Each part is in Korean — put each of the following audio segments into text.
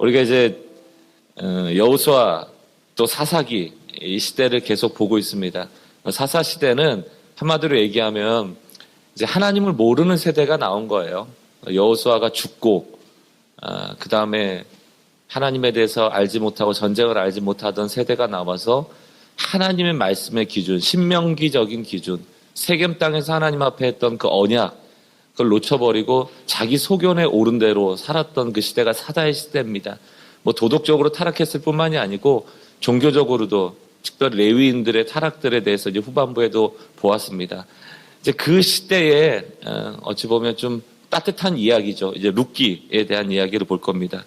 우리가 이제 여호수아 또 사사기 이 시대를 계속 보고 있습니다. 사사 시대는 한마디로 얘기하면 이제 하나님을 모르는 세대가 나온 거예요. 여호수아가 죽고 그 다음에 하나님에 대해서 알지 못하고 전쟁을 알지 못하던 세대가 나와서 하나님의 말씀의 기준, 신명기적인 기준, 세겜 땅에서 하나님 앞에 했던 그 언약, 그걸 놓쳐버리고 자기 소견에 오른 대로 살았던 그 시대가 사다의 시대입니다. 뭐 도덕적으로 타락했을 뿐만이 아니고 종교적으로도 특별히 레위인들의 타락들에 대해서 이제 후반부에도 보았습니다. 이제 그 시대에 어찌 보면 좀 따뜻한 이야기죠. 이제 룻기에 대한 이야기를 볼 겁니다.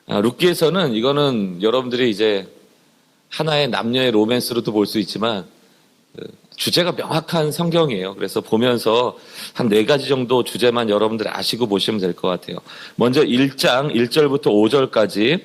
룻기에서는 이거는 여러분들이 이제 하나의 남녀의 로맨스로도 볼 수 있지만 주제가 명확한 성경이에요. 그래서 보면서 한 4가지 정도 주제만 여러분들이 아시고 보시면 될 것 같아요. 먼저 1장 1절부터 5절까지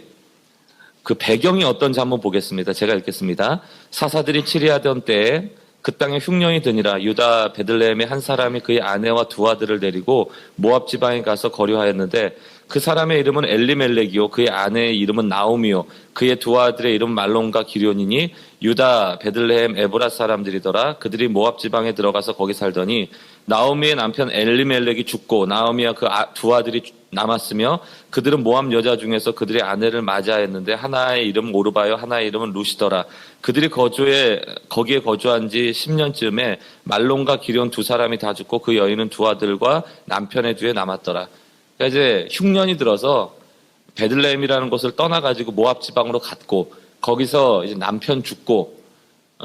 그 배경이 어떤지 한번 보겠습니다. 제가 읽겠습니다. 사사들이 치리하던 때에 그 땅에 흉년이 드니라. 유다 베들레헴의 한 사람이 그의 아내와 2 아들을 데리고 모압 지방에 가서 거류하였는데 그 사람의 이름은 엘리멜렉이요 그의 아내의 이름은 나오미요 그의 2 아들의 이름은 말론과 기련이니 유다 베들레헴 에브라 사람들이더라. 그들이 모압 지방에 들어가서 거기 살더니 나오미의 남편 엘리멜렉이 죽고 나오미와 그 2 아들이 남았으며 그들은 모압 여자 중에서 그들의 아내를 맞이하였는데 하나의 이름은 오르바요 하나의 이름은 루시더라. 그들이 거기에 거주한 지 10년쯤에 말론과 기련 2 사람이 다 죽고 그 여인은 2 아들과 남편의 뒤에 남았더라. 그러니까 이제 흉년이 들어서 베들레헴이라는 곳을 떠나가지고 모압 지방으로 갔고 거기서 이제 남편 죽고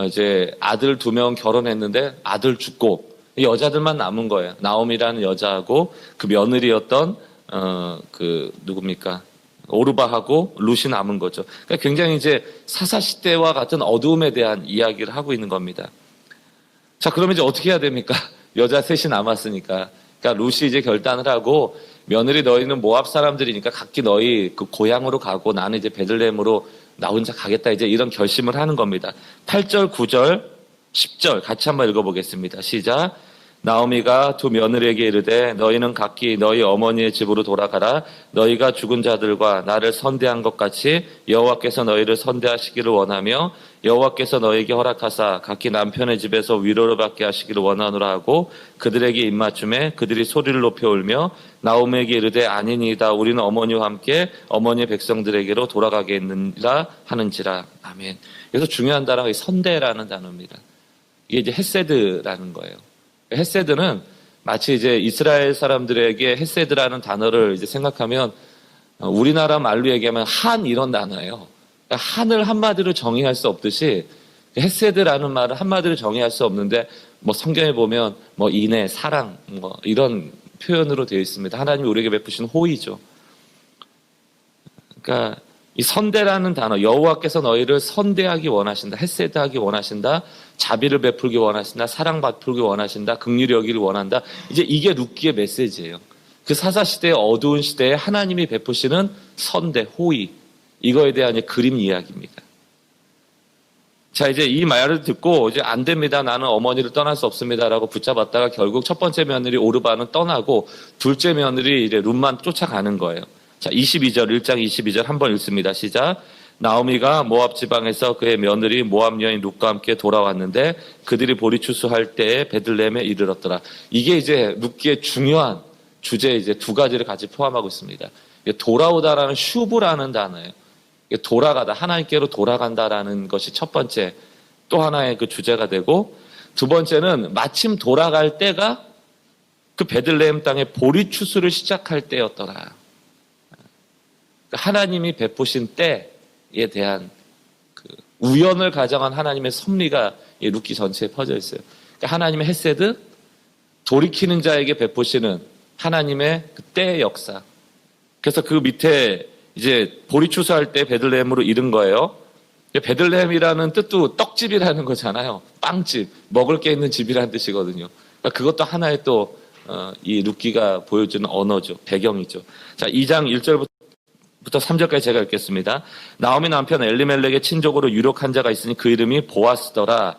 이제 아들 2명 결혼했는데 아들 죽고 이 여자들만 남은 거예요. 나옴이라는 여자하고 그 며느리였던 누굽니까? 오르바하고 룻이 남은 거죠. 그러니까 굉장히 이제 사사 시대와 같은 어두움에 대한 이야기를 하고 있는 겁니다. 자, 그러면 이제 어떻게 해야 됩니까? 여자 3이 남았으니까. 그러니까 룻이 이제 결단을 하고 며느리 너희는 모압 사람들이니까 각기 너희 그 고향으로 가고 나는 이제 베들레헴으로 나 혼자 가겠다 이제 이런 결심을 하는 겁니다. 8절, 9절, 10절 같이 한번 읽어보겠습니다. 시작. 나오미가 2 며느리에게 이르되 너희는 각기 너희 어머니의 집으로 돌아가라. 너희가 죽은 자들과 나를 선대한 것 같이 여호와께서 너희를 선대하시기를 원하며 여호와께서 너희에게 허락하사 각기 남편의 집에서 위로를 받게 하시기를 원하노라 하고 그들에게 입맞춤에 그들이 소리를 높여 울며 나오미에게 이르되 아니니이다. 우리는 어머니와 함께 어머니의 백성들에게로 돌아가겠느니라 하는지라. 아멘. 그래서 중요한 단어가 이 선대라는 단어입니다. 이게 이제 헤세드라는 거예요. 헤세드는 마치 이제 이스라엘 사람들에게 헤세드라는 단어를 이제 생각하면 우리나라 말로 얘기하면 한 이런 단어예요. 그러니까 한을 한마디로 정의할 수 없듯이 헤세드라는 말을 한마디로 정의할 수 없는데 뭐 성경에 보면 뭐 인애, 사랑 뭐 이런 표현으로 되어 있습니다. 하나님이 우리에게 베푸신 호의죠. 그러니까 이 선대라는 단어, 여호와께서 너희를 선대하기 원하신다, 헤세드하기 원하신다, 자비를 베풀기 원하신다, 사랑 베풀기 원하신다, 긍휼히 여기를 원한다. 이제 이게 룻기의 메시지예요. 그 사사 시대의 어두운 시대에 하나님이 베푸시는 선대, 호의, 이거에 대한 이제 그림 이야기입니다. 자, 이제 이 말을 듣고 이제 안 됩니다. 나는 어머니를 떠날 수 없습니다라고 붙잡았다가 결국 첫 번째 며느리 오르바는 떠나고 둘째 며느리 이제 룻만 쫓아가는 거예요. 자, 22절, 1장 22절 한번 읽습니다. 시작. 나오미가 모압 지방에서 그의 며느리 모압 여인 룻과 함께 돌아왔는데 그들이 보리추수할 때에 베들레헴에 이르렀더라. 이게 이제 룻기의 중요한 주제 이제 2가지를 같이 포함하고 있습니다. 돌아오다라는 슈브라는 단어예요. 돌아가다, 하나님께로 돌아간다라는 것이 첫 번째 또 하나의 그 주제가 되고 두 번째는 마침 돌아갈 때가 그 베들레헴 땅에 보리추수를 시작할 때였더라. 하나님이 베푸신 때에 대한 그 우연을 가정한 하나님의 섭리가 이 룻기 전체에 퍼져 있어요. 그러니까 하나님의 헤세드, 돌이키는 자에게 베푸시는 하나님의 그 때의 역사. 그래서 그 밑에 이제 보리추수할 때 베들레헴으로 이른 거예요. 베들레헴이라는 뜻도 떡집이라는 거잖아요. 빵집, 먹을 게 있는 집이라는 뜻이거든요. 그러니까 그것도 하나의 또 이 룻기가 보여주는 언어죠. 배경이죠. 자, 2장 1절부터 3절까지 제가 읽겠습니다. 나오미 남편 엘리멜렉의 친족으로 유력한 자가 있으니 그 이름이 보아스더라.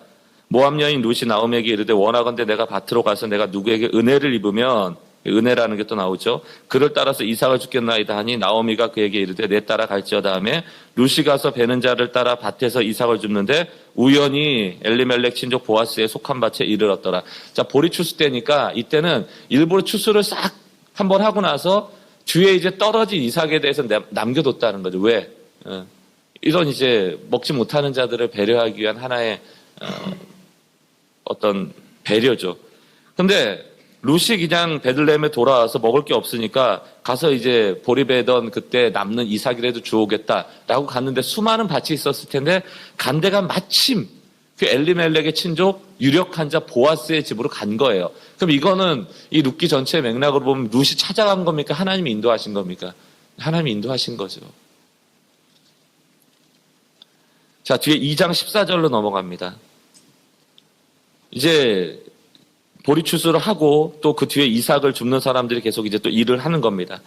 모압 여인 룻이 나오미에게 이르되 원하건대 내가 밭으로 가서 내가 누구에게 은혜를 입으면 은혜라는 게 또 나오죠. 그를 따라서 이삭을 죽겠나이다 하니 나오미가 그에게 이르되 내 따라 갈지어다 하매 룻이 가서 베는 자를 따라 밭에서 이삭을 줍는데 우연히 엘리멜렉 친족 보아스에 속한 밭에 이르렀더라. 자, 보리 추수 때니까 이때는 일부러 추수를 싹 한번 하고 나서 뒤에 이제 떨어진 이삭에 대해서 남겨뒀다는 거죠. 왜? 이런 이제 먹지 못하는 자들을 배려하기 위한 하나의 어떤 배려죠. 근데 룻이 그냥 베들레헴에 돌아와서 먹을 게 없으니까 가서 이제 보리베던 그때 남는 이삭이라도 주오겠다라고 갔는데 수많은 밭이 있었을 텐데 간 데가 마침 그 엘리멜렉의 친족 유력한 자 보아스의 집으로 간 거예요. 그럼 이거는 이 룻기 전체의 맥락으로 보면 룻이 찾아간 겁니까? 하나님이 인도하신 겁니까? 하나님이 인도하신 거죠. 자, 뒤에 2장 14절로 넘어갑니다. 이제 보리 추수를 하고 또 그 뒤에 이삭을 줍는 사람들이 계속 이제 또 일을 하는 겁니다.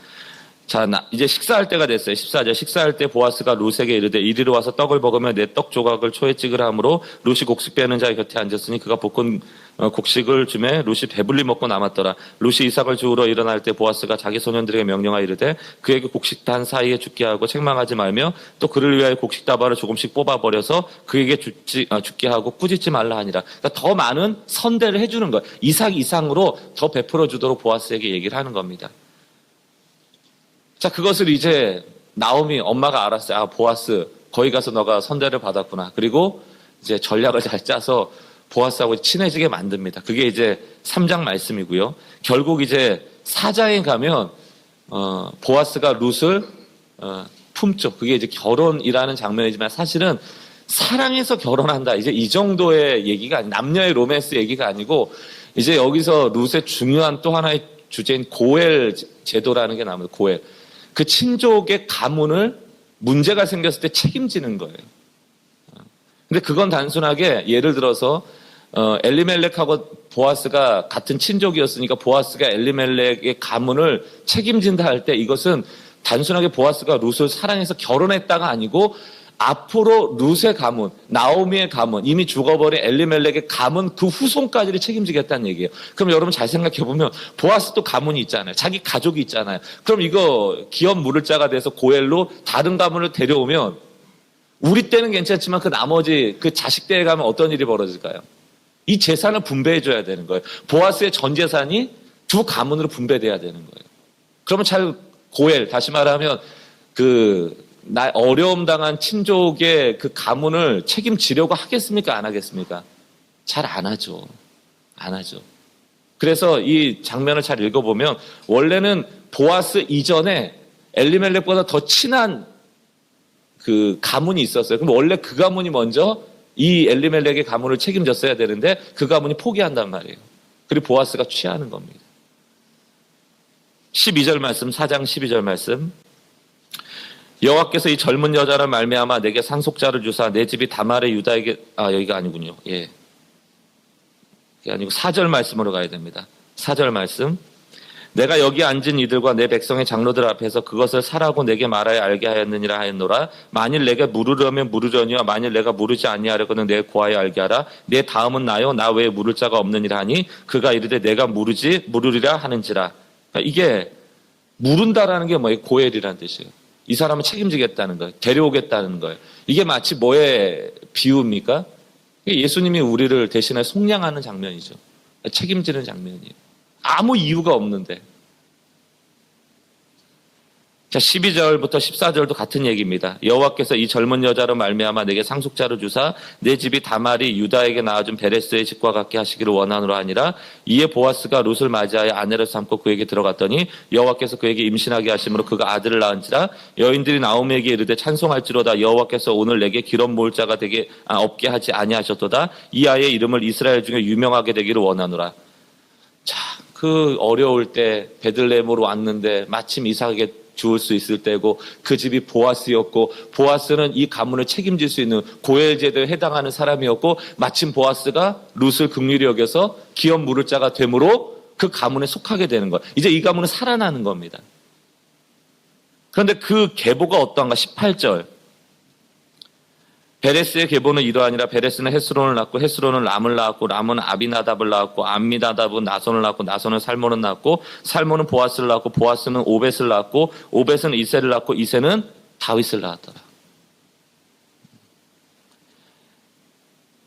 자, 이제 식사할 때가 됐어요. 14절. 식사할 때 보아스가 룻에게 이르되 이리로 와서 떡을 먹으며 내 떡 조각을 초에 찍으라 하므로 룻이 곡식 빼는 자의 곁에 앉았으니 그가 볶은 곡식을 주매 룻이 배불리 먹고 남았더라. 룻이 이삭을 주우러 일어날 때 보아스가 자기 소년들에게 명령하여 이르되 그에게 곡식단 사이에 죽게 하고 책망하지 말며 또 그를 위하여 곡식 다발을 조금씩 뽑아버려서 그에게 죽게 하고 꾸짖지 말라 하니라. 그러니까 더 많은 선대를 해주는 거예요. 이삭 이상으로 더 베풀어 주도록 보아스에게 얘기를 하는 겁니다. 자, 그것을 이제 나오미 엄마가 알았어요. 아, 보아스 거기 가서 너가 선대를 받았구나. 그리고 이제 전략을 잘 짜서 보아스하고 친해지게 만듭니다. 그게 이제 3장 말씀이고요. 결국 이제 4장에 가면 보아스가 룻을 품죠. 그게 이제 결혼이라는 장면이지만 사실은 사랑해서 결혼한다. 이제 이 정도의 얘기가 남녀의 로맨스 얘기가 아니고 이제 여기서 룻의 중요한 또 하나의 주제인 고엘 제도라는 게 나옵니다. 고엘. 그 친족의 가문을 문제가 생겼을 때 책임지는 거예요. 근데 그건 단순하게 예를 들어서 엘리멜렉하고 보아스가 같은 친족이었으니까 보아스가 엘리멜렉의 가문을 책임진다 할 때 이것은 단순하게 보아스가 룻을 사랑해서 결혼했다가 아니고 앞으로 룻의 가문, 나오미의 가문, 이미 죽어버린 엘리멜렉의 가문 그 후손까지를 책임지겠다는 얘기예요. 그럼 여러분 잘 생각해보면 보아스도 가문이 있잖아요. 자기 가족이 있잖아요. 그럼 이거 기업 물을 자가 돼서 고엘로 다른 가문을 데려오면 우리 때는 괜찮지만 그 나머지 그 자식 때에 가면 어떤 일이 벌어질까요? 이 재산을 분배해줘야 되는 거예요. 보아스의 전 재산이 두 가문으로 분배돼야 되는 거예요. 그러면 잘 고엘, 다시 말하면 어려움 당한 친족의 그 가문을 책임지려고 하겠습니까? 안 하겠습니까? 잘 안 하죠. 안 하죠. 그래서 이 장면을 잘 읽어보면 원래는 보아스 이전에 엘리멜렉보다 더 친한 그 가문이 있었어요. 그럼 원래 그 가문이 먼저 이 엘리멜렉의 가문을 책임졌어야 되는데 그 가문이 포기한단 말이에요. 그리고 보아스가 취하는 겁니다. 12절 말씀, 4장 12절 말씀. 여호와께서 이 젊은 여자를 말미암아 내게 상속자를 주사 내 집이 다말의 유다에게 여기가 아니군요. 예. 그게 아니고 4절 말씀으로 가야 됩니다. 4절 말씀. 내가 여기 앉은 이들과 내 백성의 장로들 앞에서 그것을 사라고 내게 말하여 알게 하였느니라 하였노라. 만일 내가 물으려면 물으려니와 만일 내가 물으지 아니하려거든 내 고하여 알게 하라. 내 다음은 나요 나 외에 물을 자가 없느니라 하니 그가 이르되 내가 물으리라 하는지라. 그러니까 이게 물은다라는 게 뭐예요? 고엘이라는 뜻이에요. 이 사람을 책임지겠다는 거예요. 데려오겠다는 거예요. 이게 마치 뭐의 비유입니까? 예수님이 우리를 대신해 속량하는 장면이죠. 책임지는 장면이에요. 아무 이유가 없는데. 자, 12절부터 14절도 같은 얘기입니다. 여호와께서 이 젊은 여자로 말미암아 내게 상속자를 주사 내 집이 다말이 유다에게 낳아준 베레스의 집과 같게 하시기를 원하노라 하니라. 이에 보아스가 룻을 맞이하여 아내를 삼고 그에게 들어갔더니 여호와께서 그에게 임신하게 하심으로 그가 아들을 낳은지라. 여인들이 나오미에게 이르되 찬송할지로다 여호와께서 오늘 내게 기름 모을 자가 없게 하지 아니하셨도다. 이 아이의 이름을 이스라엘 중에 유명하게 되기를 원하노라. 자, 그 어려울 때 베들레헴으로 왔는데 마침 이삭에게 주울 수 있을 때고 그 집이 보아스였고 보아스는 이 가문을 책임질 수 있는 고엘 제도에 해당하는 사람이었고 마침 보아스가 룻을 긍휼히 여겨서 기업 물을 자가 되므로 그 가문에 속하게 되는 거예요. 이제 이 가문은 살아나는 겁니다. 그런데 그 계보가 어떠한가? 18절. 베레스의 계보는 이러하니라. 베레스는 헤스론을 낳고 헤스론은 람을 낳았고 람은 아비나답을 낳았고 암미나답은 나손을 낳고 나손은 살몬을 낳았고 살몬은 보아스를 낳았고 보아스는 오벳을 낳았고 오벳은 이새를 낳고 이새는 다윗을 낳았더라.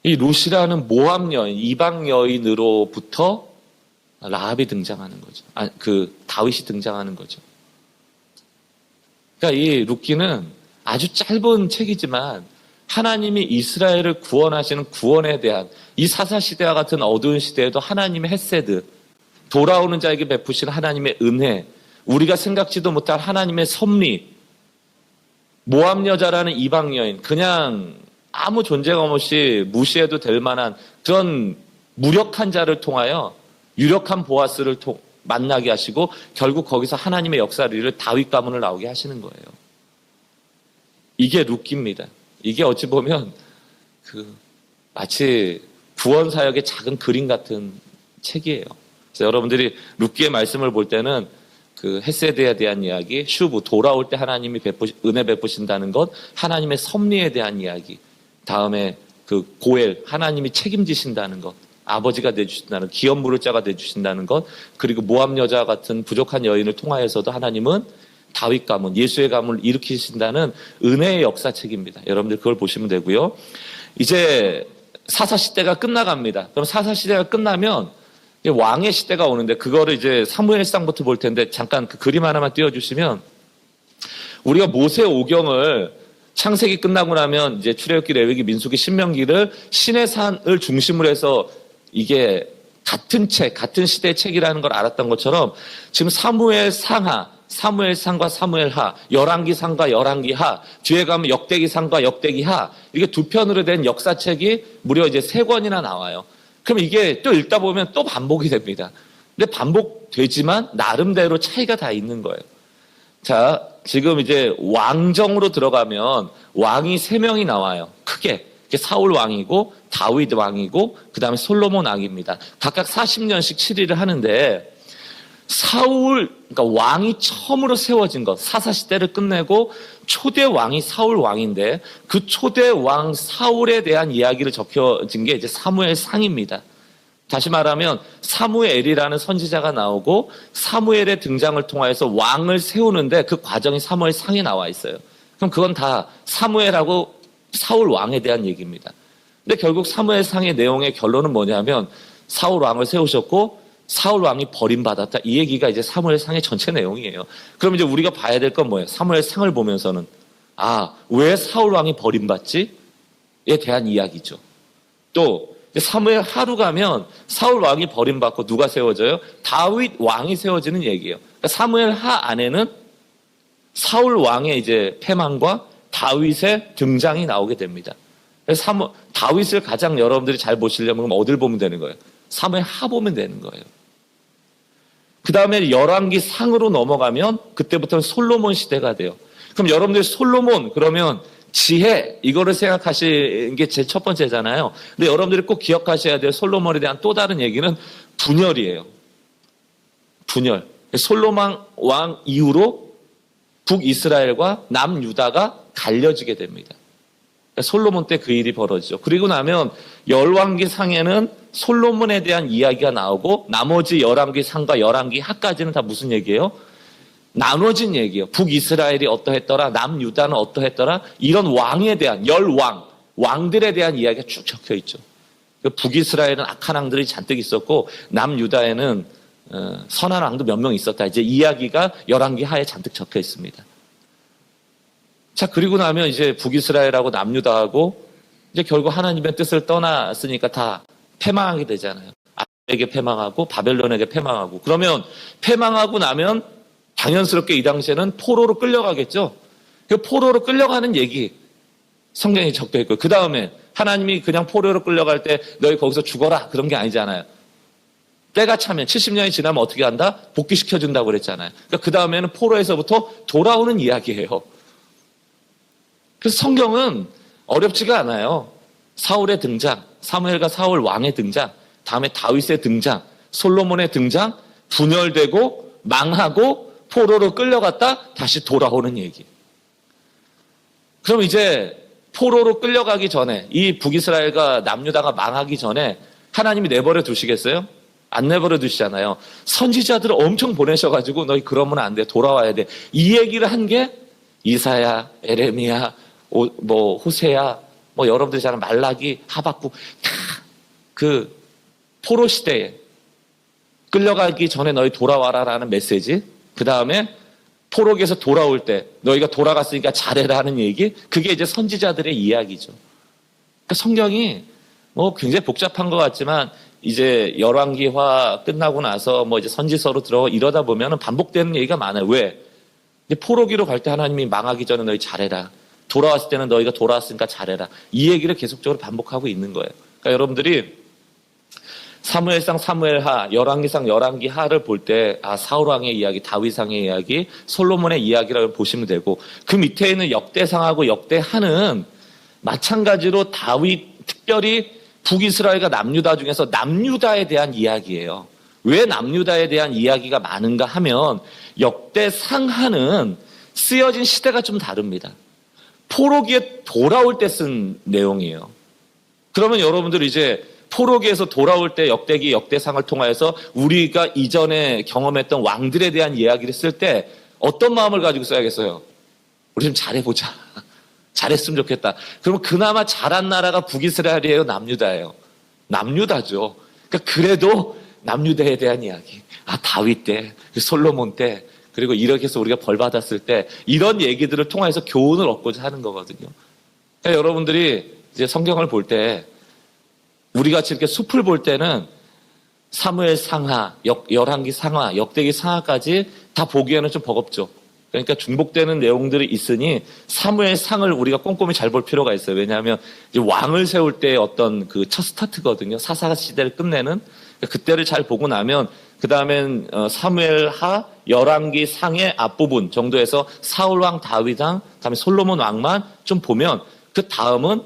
이 룻이라는 모압 여인, 이방 여인으로부터 라합이 등장하는 거죠. 다윗이 등장하는 거죠. 그러니까 이 룻기는 아주 짧은 책이지만 하나님이 이스라엘을 구원하시는 구원에 대한 이 사사시대와 같은 어두운 시대에도 하나님의 헤세드, 돌아오는 자에게 베푸신 하나님의 은혜, 우리가 생각지도 못할 하나님의 섭리, 모압 여자라는 이방 여인, 그냥 아무 존재감 없이 무시해도 될 만한 그런 무력한 자를 통하여 유력한 보아스를 만나게 하시고 결국 거기서 하나님의 역사를 이룰 다윗 가문을 나오게 하시는 거예요. 이게 룻기입니다. 이게 어찌 보면 마치 구원 사역의 작은 그림 같은 책이에요. 그래서 여러분들이 룻기의 말씀을 볼 때는 헤세드에 대한 이야기, 슈브 돌아올 때 하나님이 은혜 베푸신다는 것, 하나님의 섭리에 대한 이야기, 다음에 고엘 하나님이 책임지신다는 것, 아버지가 내주신다는 기업 물을 자가 내주신다는 것, 그리고 모압 여자 같은 부족한 여인을 통하여서도 하나님은 다윗 가문, 예수의 가문을 일으키신다는 은혜의 역사책입니다. 여러분들 그걸 보시면 되고요. 이제 사사시대가 끝나갑니다. 그럼 사사시대가 끝나면 왕의 시대가 오는데 그거를 이제 사무엘상부터 볼 텐데 잠깐 그 그림 하나만 띄워주시면 우리가 모세 오경을 창세기 끝나고 나면 이제 출애굽기, 레위기, 민수기, 신명기를 신의 산을 중심으로 해서 이게 같은 책, 같은 시대의 책이라는 걸 알았던 것처럼 지금 사무엘상하, 사무엘상과 사무엘하, 열왕기상과 열왕기하, 뒤에 가면 역대기상과 역대기하, 이게 두 편으로 된 역사책이 무려 이제 3권이나 나와요. 그럼 이게 또 읽다 보면 또 반복이 됩니다. 근데 반복되지만 나름대로 차이가 다 있는 거예요. 자, 지금 이제 왕정으로 들어가면 왕이 3명이 나와요. 크게. 사울 왕이고 다윗 왕이고 그 다음에 솔로몬 왕입니다. 각각 40년씩 7일을 하는데 그러니까 왕이 처음으로 세워진 것, 사사시대를 끝내고 초대 왕이 사울 왕인데 그 초대 왕 사울에 대한 이야기를 적혀진 게 이제 사무엘상입니다. 다시 말하면 사무엘이라는 선지자가 나오고 사무엘의 등장을 통해서 왕을 세우는데 그 과정이 사무엘상에 나와 있어요. 그럼 그건 다 사무엘하고 사울 왕에 대한 얘기입니다. 근데 결국 사무엘상의 내용의 결론은 뭐냐면 사울 왕을 세우셨고 사울 왕이 버림받았다. 이 얘기가 이제 사무엘상의 전체 내용이에요. 그럼 이제 우리가 봐야 될 건 뭐예요? 사무엘상을 보면서는 왜 사울 왕이 버림받지? 에 대한 이야기죠. 또 사무엘 하루 가면 사울 왕이 버림받고 누가 세워져요? 다윗 왕이 세워지는 얘기예요. 그러니까 사무엘 하 안에는 사울 왕의 이제 패망과 다윗의 등장이 나오게 됩니다. 그래서 다윗을 가장 여러분들이 잘 보시려면 어딜 보면 되는 거예요? 사무엘 하 보면 되는 거예요. 그 다음에 열왕기 상으로 넘어가면 그때부터는 솔로몬 시대가 돼요. 그럼 여러분들 솔로몬 그러면 지혜 이거를 생각하시는 게 제 첫 번째잖아요. 근데 여러분들이 꼭 기억하셔야 돼요. 솔로몬에 대한 또 다른 얘기는 분열이에요. 분열. 솔로몬 왕 이후로 북이스라엘과 남유다가 갈려지게 됩니다. 솔로몬 때 그 일이 벌어지죠. 그리고 나면 열왕기 상에는 솔로몬에 대한 이야기가 나오고 나머지 열왕기 상과 열왕기 하까지는 다 무슨 얘기예요? 나눠진 얘기예요. 북이스라엘이 어떠했더라, 남유다는 어떠했더라, 이런 왕에 대한 왕들에 대한 이야기가 쭉 적혀 있죠. 북이스라엘은 악한 왕들이 잔뜩 있었고 남유다에는 선한 왕도 몇 명 있었다. 이제 이야기가 열왕기 하에 잔뜩 적혀 있습니다. 자, 그리고 나면 이제 북이스라엘하고 남유다하고 이제 결국 하나님의 뜻을 떠났으니까 다 패망하게 되잖아요. 아람에게 패망하고 바벨론에게 패망하고. 그러면 패망하고 나면 당연스럽게 이 당시에는 포로로 끌려가겠죠. 그 포로로 끌려가는 얘기 성경에 적혀 있고 그 다음에 하나님이 그냥 포로로 끌려갈 때 너희 거기서 죽어라 그런 게 아니잖아요. 때가 차면 70년이 지나면 어떻게 한다? 복귀시켜준다고 그랬잖아요. 그러니까 그 다음에는 포로에서부터 돌아오는 이야기예요. 그래서 성경은 어렵지가 않아요. 사울의 등장, 사무엘과 사울 왕의 등장, 다음에 다윗의 등장, 솔로몬의 등장, 분열되고 망하고 포로로 끌려갔다 다시 돌아오는 얘기. 그럼 이제 포로로 끌려가기 전에, 이 북이스라엘과 남유다가 망하기 전에 하나님이 내버려 두시겠어요? 안 내버려 두시잖아요. 선지자들을 엄청 보내셔가지고 너희 그러면 안 돼, 돌아와야 돼. 이 얘기를 한 게 이사야, 에레미야, 호세야, 여러분들이 잘 아는 말라기, 하박국, 다 그 포로 시대에 끌려가기 전에 너희 돌아와라라는 메시지, 그 다음에 포로기에서 돌아올 때 너희가 돌아갔으니까 잘해라 하는 얘기, 그게 이제 선지자들의 이야기죠. 그러니까 성경이 굉장히 복잡한 것 같지만 이제 열왕기화 끝나고 나서 이제 선지서로 들어가 이러다 보면 반복되는 얘기가 많아요. 왜? 이제 포로기로 갈 때 하나님이 망하기 전에 너희 잘해라. 돌아왔을 때는 너희가 돌아왔으니까 잘해라. 이 얘기를 계속적으로 반복하고 있는 거예요. 그러니까 여러분들이 사무엘상 사무엘하, 열왕기상 열왕기하를 볼 때 사울왕의 이야기, 다윗왕의 이야기, 솔로몬의 이야기라고 보시면 되고, 그 밑에 있는 역대상하고 역대하는 마찬가지로 다윗, 특별히 북이스라엘과 남유다 중에서 남유다에 대한 이야기예요. 왜 남유다에 대한 이야기가 많은가 하면 역대상하는 쓰여진 시대가 좀 다릅니다. 포로기에 돌아올 때 쓴 내용이에요. 그러면 여러분들 이제 포로기에서 돌아올 때 역대기, 역대상을 통하여서 우리가 이전에 경험했던 왕들에 대한 이야기를 쓸 때 어떤 마음을 가지고 써야겠어요? 우리 좀 잘해보자. 잘했으면 좋겠다. 그러면 그나마 잘한 나라가 북이스라엘이에요? 남유다예요? 남유다죠. 그러니까 그래도 남유다에 대한 이야기. 다윗 때, 솔로몬 때, 그리고 이렇게 해서 우리가 벌 받았을 때 이런 얘기들을 통해서 교훈을 얻고자 하는 거거든요. 그러니까 여러분들이 이제 성경을 볼 때 우리 같이 이렇게 숲을 볼 때는 사무엘 상하, 열왕기 상하, 역대기 상하까지 다 보기에는 좀 버겁죠. 그러니까 중복되는 내용들이 있으니 사무엘 상을 우리가 꼼꼼히 잘 볼 필요가 있어요. 왜냐하면 이제 왕을 세울 때 어떤 그 첫 스타트거든요. 사사 시대를 끝내는. 그때를 잘 보고 나면 그 다음엔 사무엘 하, 열왕기 상의 앞부분 정도에서 사울왕, 다윗왕, 그다음에 솔로몬 왕만 좀 보면 그 다음은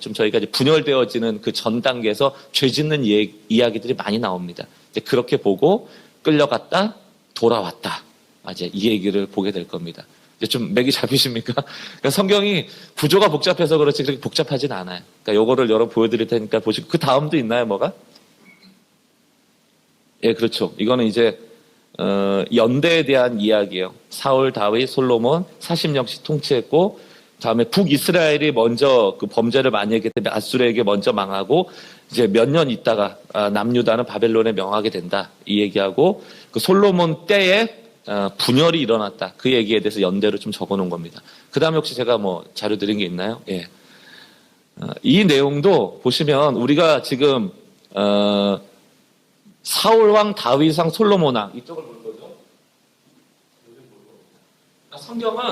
좀 저희가 이제 분열되어지는 그 전 단계에서 죄 짓는 이야기들이 많이 나옵니다. 이제 그렇게 보고 끌려갔다, 돌아왔다. 이제 이 얘기를 보게 될 겁니다. 이제 좀 맥이 잡히십니까? 그러니까 성경이 구조가 복잡해서 그렇지 그렇게 복잡하진 않아요. 그러니까 요거를 여러분 보여드릴 테니까 보시고 그 다음도 있나요, 뭐가? 예, 그렇죠. 이거는 이제 연대에 대한 이야기예요. 사울, 다윗, 솔로몬 40년씩 통치했고 다음에 북이스라엘이 먼저 그 범죄를 많이 했기 때문에 아수르에게 먼저 망하고 이제 몇 년 있다가 남유다는 바벨론에 명하게 된다. 이 얘기하고 그 솔로몬 때에 분열이 일어났다. 그 얘기에 대해서 연대로 좀 적어놓은 겁니다. 그 다음에 혹시 제가 자료 드린 게 있나요? 예. 이 내용도 보시면 우리가 지금 사울왕, 다윗왕, 솔로몬왕 이쪽을 볼 거죠. 성경은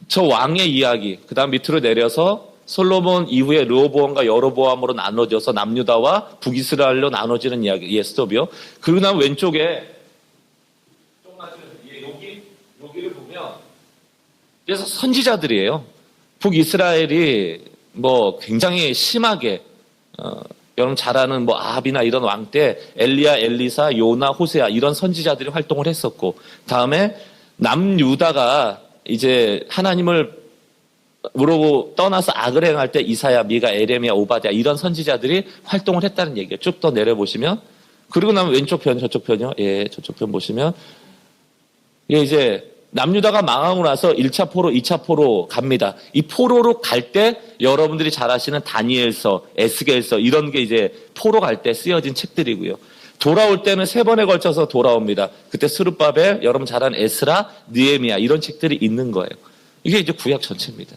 저 왕의 이야기, 그 다음 밑으로 내려서 솔로몬 이후에 르호보암과 여로보암으로 나눠져서 남유다와 북이스라엘로 나눠지는 이야기, 스톱이요. 그리고 나면 왼쪽에 여기를 보면 그래서 선지자들이에요. 북이스라엘이 굉장히 심하게 여러분 잘 아는 아합이나 이런 왕 때 엘리야, 엘리사, 요나, 호세아 이런 선지자들이 활동을 했었고 다음에 남유다가 이제 하나님을 모르고 떠나서 악을 행할 때 이사야, 미가, 에레미야, 오바댜 이런 선지자들이 활동을 했다는 얘기예요. 쭉 더 내려보시면 그리고 나면 왼쪽 편, 저쪽 편이요. 예, 저쪽 편 보시면 이게 이제 남유다가 망하고 나서 1차 포로, 2차 포로 갑니다. 이 포로로 갈 때 여러분들이 잘 아시는 다니엘서, 에스겔서 이런 게 이제 포로 갈 때 쓰여진 책들이고요. 돌아올 때는 3번에 걸쳐서 돌아옵니다. 그때 스룹바벨, 여러분 잘 아는 에스라, 느헤미야 이런 책들이 있는 거예요. 이게 이제 구약 전체입니다.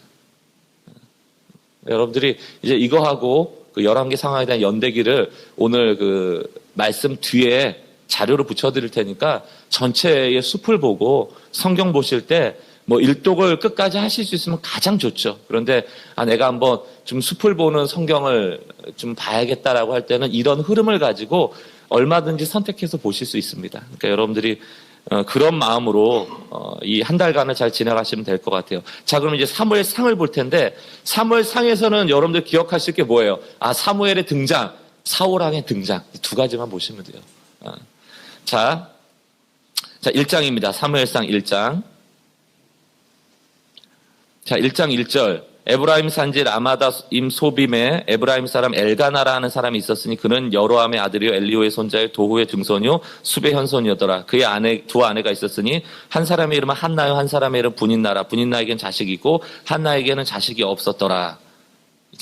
여러분들이 이제 이거하고 그 11개 상황에 대한 연대기를 오늘 그 말씀 뒤에 자료로 붙여드릴 테니까 전체의 숲을 보고 성경 보실 때 일독을 끝까지 하실 수 있으면 가장 좋죠. 그런데 내가 한번 좀 숲을 보는 성경을 좀 봐야겠다라고 할 때는 이런 흐름을 가지고 얼마든지 선택해서 보실 수 있습니다. 그러니까 여러분들이 그런 마음으로 이 한 달간을 잘 지나가시면 될 것 같아요. 자, 그럼 이제 사무엘 상을 볼 텐데 사무엘 상에서는 여러분들 기억하실 게 뭐예요? 사무엘의 등장, 사울왕의 등장 두 가지만 보시면 돼요. 자, 1장입니다. 사무엘상 1장. 자, 1장 1절. 에브라임 산지 라마다임 소빔에 에브라임 사람 엘가나라 하는 사람이 있었으니 그는 여로함의 아들이요 엘리오의 손자요 도후의 증손이요 숲의 현손이었더라. 그의 두 아내가 있었으니 한 사람의 이름은 한나요 한 사람의 이름은 분인나라. 분인나에게는 자식이 있고 한나에게는 자식이 없었더라.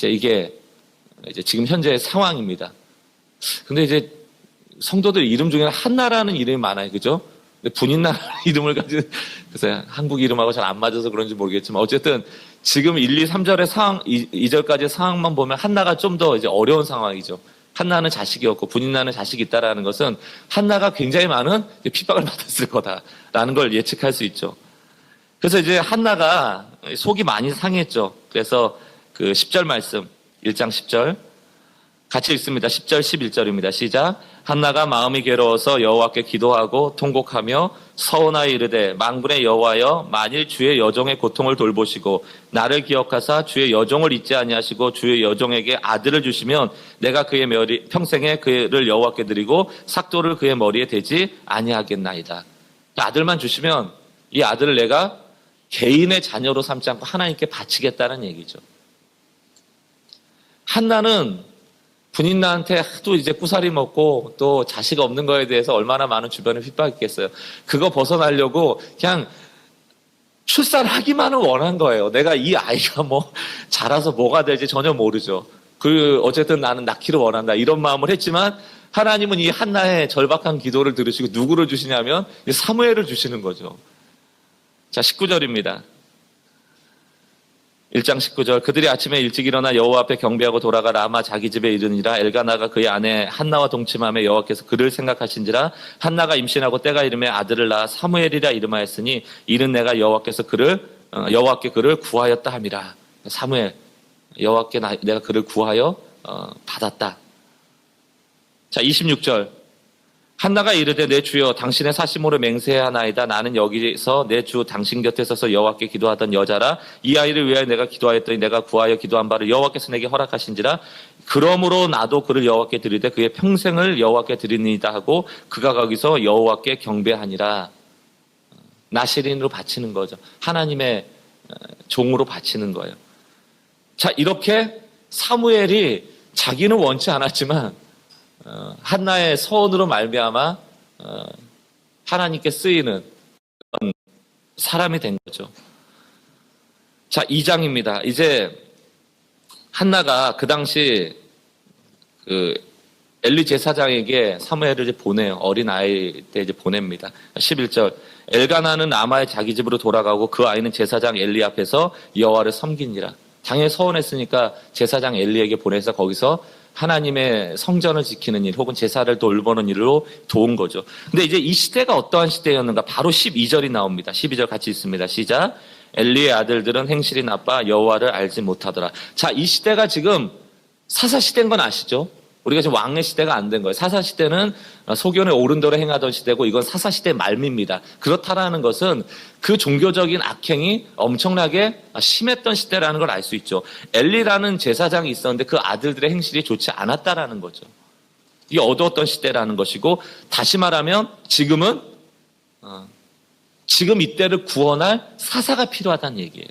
이게 지금 현재의 상황입니다. 근데 이제 성도들 이름 중에는 한나라는 이름이 많아요. 그죠? 분인나라는 이름을 가진, 그래서 한국 이름하고 잘 안 맞아서 그런지 모르겠지만, 어쨌든 지금 1, 2, 3절의 상황, 2절까지의 상황만 보면 한나가 좀 더 이제 어려운 상황이죠. 한나는 자식이 없고 분인나는 자식이 있다라는 것은 한나가 굉장히 많은 핍박을 받았을 거다라는 걸 예측할 수 있죠. 그래서 이제 한나가 속이 많이 상했죠. 그래서 그 10절 말씀, 1장 10절. 같이 읽습니다. 10절 11절입니다. 시작. 한나가 마음이 괴로워서 여호와께 기도하고 통곡하며 서원하여 이르되 만군의 여호와여 만일 주의 여종의 고통을 돌보시고 나를 기억하사 주의 여종을 잊지 아니하시고 주의 여종에게 아들을 주시면 내가 그의 평생에 그를 여호와께 드리고 삭도를 그의 머리에 대지 아니하겠나이다. 아들만 주시면 이 아들을 내가 개인의 자녀로 삼지 않고 하나님께 바치겠다는 얘기죠. 한나는 분인나한테 하도 이제 꾸사리 먹고 또 자식 없는 거에 대해서 얼마나 많은 주변에 핍박했겠어요. 그거 벗어나려고 그냥 출산하기만을 원한 거예요. 내가 이 아이가 뭐 자라서 뭐가 될지 전혀 모르죠. 어쨌든 나는 낳기를 원한다. 이런 마음을 했지만 하나님은 이 한나의 절박한 기도를 들으시고 누구를 주시냐면 사무엘을 주시는 거죠. 자, 19절입니다. 1장 19절. 그들이 아침에 일찍 일어나 여호와 앞에 경배하고 돌아가 라마 자기 집에 이르니라. 엘가나가 그의 아내 한나와 동침하며 여호와께서 그를 생각하신지라. 한나가 임신하고 때가 이름에 아들을 낳아 사무엘이라 이름하였으니 이는 내가 여호와께 그를 구하였다 함이라. 사무엘, 여호와께 내가 그를 구하여 받았다. 자, 26절. 한나가 이르되 내 주여 당신의 사심으로 맹세하나이다. 나는 여기서 내 주 당신 곁에 서서 여호와께 기도하던 여자라. 이 아이를 위하여 내가 기도하였더니 내가 구하여 기도한 바를 여호와께서 내게 허락하신지라. 그러므로 나도 그를 여호와께 드리되 그의 평생을 여호와께 드리니이다 하고 그가 거기서 여호와께 경배하니라. 나시린으로 바치는 거죠. 하나님의 종으로 바치는 거예요. 자, 이렇게 사무엘이 자기는 원치 않았지만 한나의 서원으로 말미암아 하나님께 쓰이는 사람이 된 거죠. 자, 2장입니다. 이제 한나가 그 당시 엘리 제사장에게 사무엘을 이제 보내요. 어린 아이 때 이제 보냅니다. 11절. 엘가나는 라마의 자기 집으로 돌아가고 그 아이는 제사장 엘리 앞에서 여호와를 섬기니라. 당연히 서원했으니까 제사장 엘리에게 보내서 거기서 하나님의 성전을 지키는 일 혹은 제사를 돌보는 일로 도운 거죠. 근데 이제 이 시대가 어떠한 시대였는가? 바로 12절이 나옵니다. 12절 같이 있습니다. 시작. 엘리의 아들들은 행실이 나빠 여호와를 알지 못하더라. 자, 이 시대가 지금 사사 시대인 건 아시죠? 우리가 지금 왕의 시대가 안 된 거예요. 사사 시대는 소견의 옳은 대로 행하던 시대고 이건 사사 시대의 말미입니다. 그렇다라는 것은 그 종교적인 악행이 엄청나게 심했던 시대라는 걸 알 수 있죠. 엘리라는 제사장이 있었는데 그 아들들의 행실이 좋지 않았다라는 거죠. 이게 어두웠던 시대라는 것이고 다시 말하면 지금은 지금 이때를 구원할 사사가 필요하다는 얘기예요.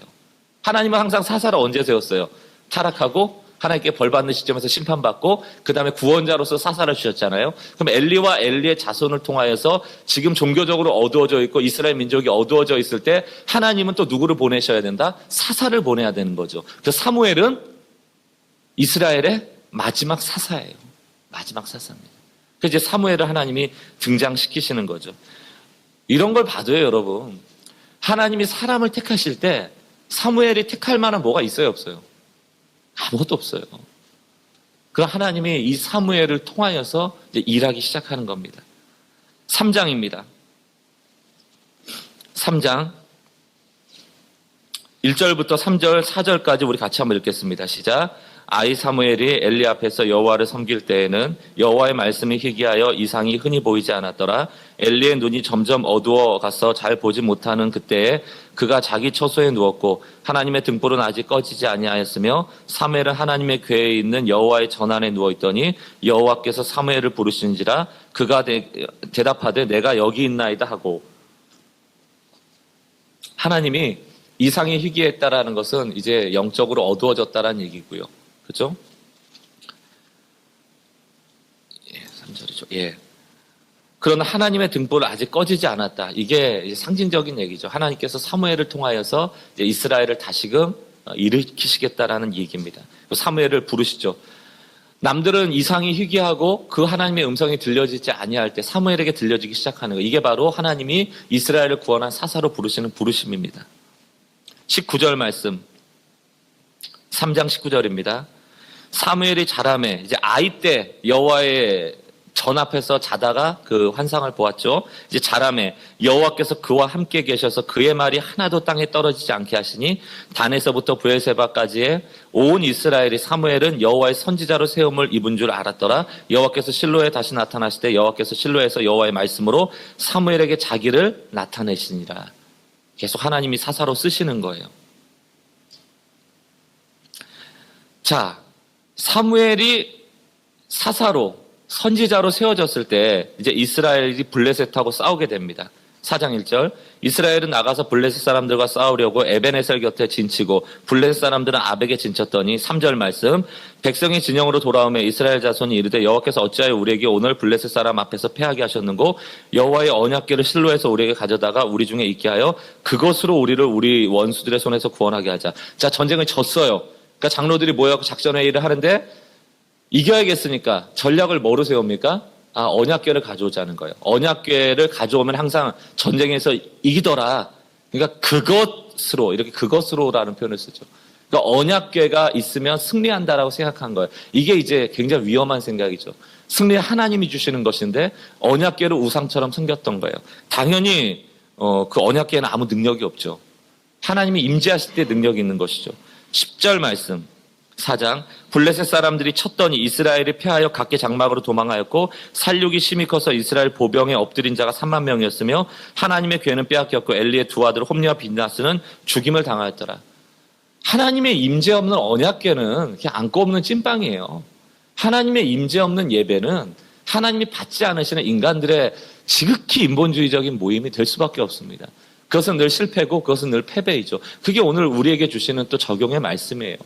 하나님은 항상 사사를 언제 세웠어요? 타락하고 하나님께 벌받는 시점에서 심판받고 그 다음에 구원자로서 사사를 주셨잖아요. 그럼 엘리와 엘리의 자손을 통하여서 지금 종교적으로 어두워져 있고 이스라엘 민족이 어두워져 있을 때 하나님은 또 누구를 보내셔야 된다? 사사를 보내야 되는 거죠. 그래서 사무엘은 이스라엘의 마지막 사사예요. 마지막 사사입니다. 그래서 이제 사무엘을 하나님이 등장시키시는 거죠. 이런 걸 봐도요, 여러분. 하나님이 사람을 택하실 때 사무엘이 택할 만한 뭐가 있어요, 없어요? 아무것도 없어요. 그럼 하나님이 이 사무엘을 통하여서 이제 일하기 시작하는 겁니다. 3장입니다. 3장 1절부터 3절, 4절까지 우리 같이 한번 읽겠습니다. 시작. 아이 사무엘이 엘리 앞에서 여호와를 섬길 때에는 여호와의 말씀이 희귀하여 이상이 흔히 보이지 않았더라. 엘리의 눈이 점점 어두워 가서 잘 보지 못하는 그때에 그가 자기 처소에 누웠고 하나님의 등불은 아직 꺼지지 아니하였으며 사무엘은 하나님의 궤에 있는 여호와의 전안에 누워 있더니 여호와께서 사무엘을 부르시는지라 그가 대답하되 내가 여기 있나이다 하고 하나님이 이상이 희귀했다라는 것은 이제 영적으로 어두워졌다라는 얘기고요. 그죠? 예, 3절이죠. 예. 그러나 하나님의 등불은 아직 꺼지지 않았다. 이게 이제 상징적인 얘기죠. 하나님께서 사무엘을 통하여서 이제 이스라엘을 다시금 일으키시겠다라는 얘기입니다. 사무엘을 부르시죠. 남들은 이상이 희귀하고 그 하나님의 음성이 들려지지 아니할 때 사무엘에게 들려지기 시작하는 거. 이게 바로 하나님이 이스라엘을 구원한 사사로 부르시는 부르심입니다. 19절 말씀, 3장 19절입니다. 사무엘이 자라매 이제 아이 때 여호와의 전 앞에서 자다가 그 환상을 보았죠. 이제 자라매 여호와께서 그와 함께 계셔서 그의 말이 하나도 땅에 떨어지지 않게 하시니 단에서부터 브엘세바까지의 온 이스라엘이 사무엘은 여호와의 선지자로 세움을 입은 줄 알았더라. 여호와께서 실로에 다시 나타나실 때 여호와께서 실로에서 여호와의 말씀으로 사무엘에게 자기를 나타내시니라. 계속 하나님이 사사로 쓰시는 거예요. 자, 사무엘이 사사로 선지자로 세워졌을 때 이제 이스라엘이 블레셋하고 싸우게 됩니다. 4장 1절 이스라엘은 나가서 블레셋 사람들과 싸우려고 에벤에셀 곁에 진치고 블레셋 사람들은 아벡에 진쳤더니 3절 말씀 백성이 진영으로 돌아오며 이스라엘 자손이 이르되 여호와께서 어찌하여 우리에게 오늘 블레셋 사람 앞에서 패하게 하셨는고 여호와의 언약궤를 실로에서 우리에게 가져다가 우리 중에 있게 하여 그것으로 우리를 우리 원수들의 손에서 구원하게 하자. 자, 전쟁을 졌어요. 그러니까 장로들이 모여서 작전회의를 하는데 이겨야겠으니까 전략을 뭐로 세웁니까? 언약궤를 가져오자는 거예요. 언약궤를 가져오면 항상 전쟁에서 이기더라. 그러니까 그것으로 이렇게 그것으로라는 표현을 쓰죠. 그러니까 언약궤가 있으면 승리한다라고 생각한 거예요. 이게 이제 굉장히 위험한 생각이죠. 승리 하나님이 주시는 것인데 언약궤를 우상처럼 섬겼던 거예요. 당연히 그 언약궤에는 아무 능력이 없죠. 하나님이 임재하실 때 능력이 있는 것이죠. 10절 말씀 4장 블레셋 사람들이 쳤더니 이스라엘이 패하여 각계 장막으로 도망하였고 살육이 심히 커서 이스라엘 보병에 엎드린 자가 3만 명이었으며 하나님의 궤는 빼앗겼고 엘리의 두 아들 홈리와 빈나스는 죽임을 당하였더라. 하나님의 임재 없는 언약궤는 그냥 안고 없는 찐빵이에요. 하나님의 임재 없는 예배는 하나님이 받지 않으시는 인간들의 지극히 인본주의적인 모임이 될 수밖에 없습니다. 그것은 늘 실패고 그것은 늘 패배이죠. 그게 오늘 우리에게 주시는 또 적용의 말씀이에요.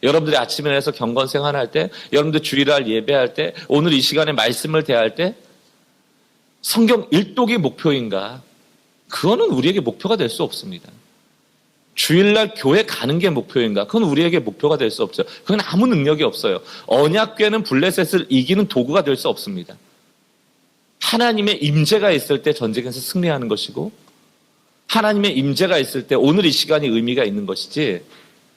여러분들이 아침에 일어나서 경건 생활할 때, 여러분들 주일날 예배할 때, 오늘 이 시간에 말씀을 대할 때 성경 일독이 목표인가? 그거는 우리에게 목표가 될 수 없습니다. 주일날 교회 가는 게 목표인가? 그건 우리에게 목표가 될 수 없죠. 그건 아무 능력이 없어요. 언약궤는 블레셋을 이기는 도구가 될 수 없습니다. 하나님의 임재가 있을 때 전쟁에서 승리하는 것이고 하나님의 임재가 있을 때 오늘 이 시간이 의미가 있는 것이지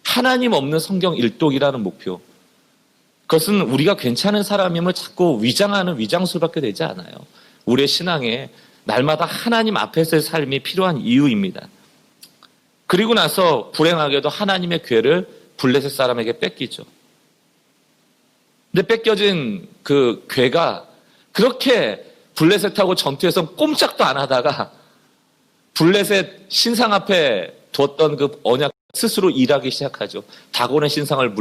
하나님 없는 성경 일독이라는 목표, 그것은 우리가 괜찮은 사람임을 자꾸 위장하는 위장술밖에 되지 않아요. 우리의 신앙에 날마다 하나님 앞에서의 삶이 필요한 이유입니다. 그리고 나서 불행하게도 하나님의 궤를 블레셋 사람에게 뺏기죠. 근데 뺏겨진 그 궤가 그렇게 블레셋하고 전투에서 꼼짝도 안 하다가 블레셋 신상 앞에 뒀던 그 언약 스스로 일하기 시작하죠. 다곤의 신상을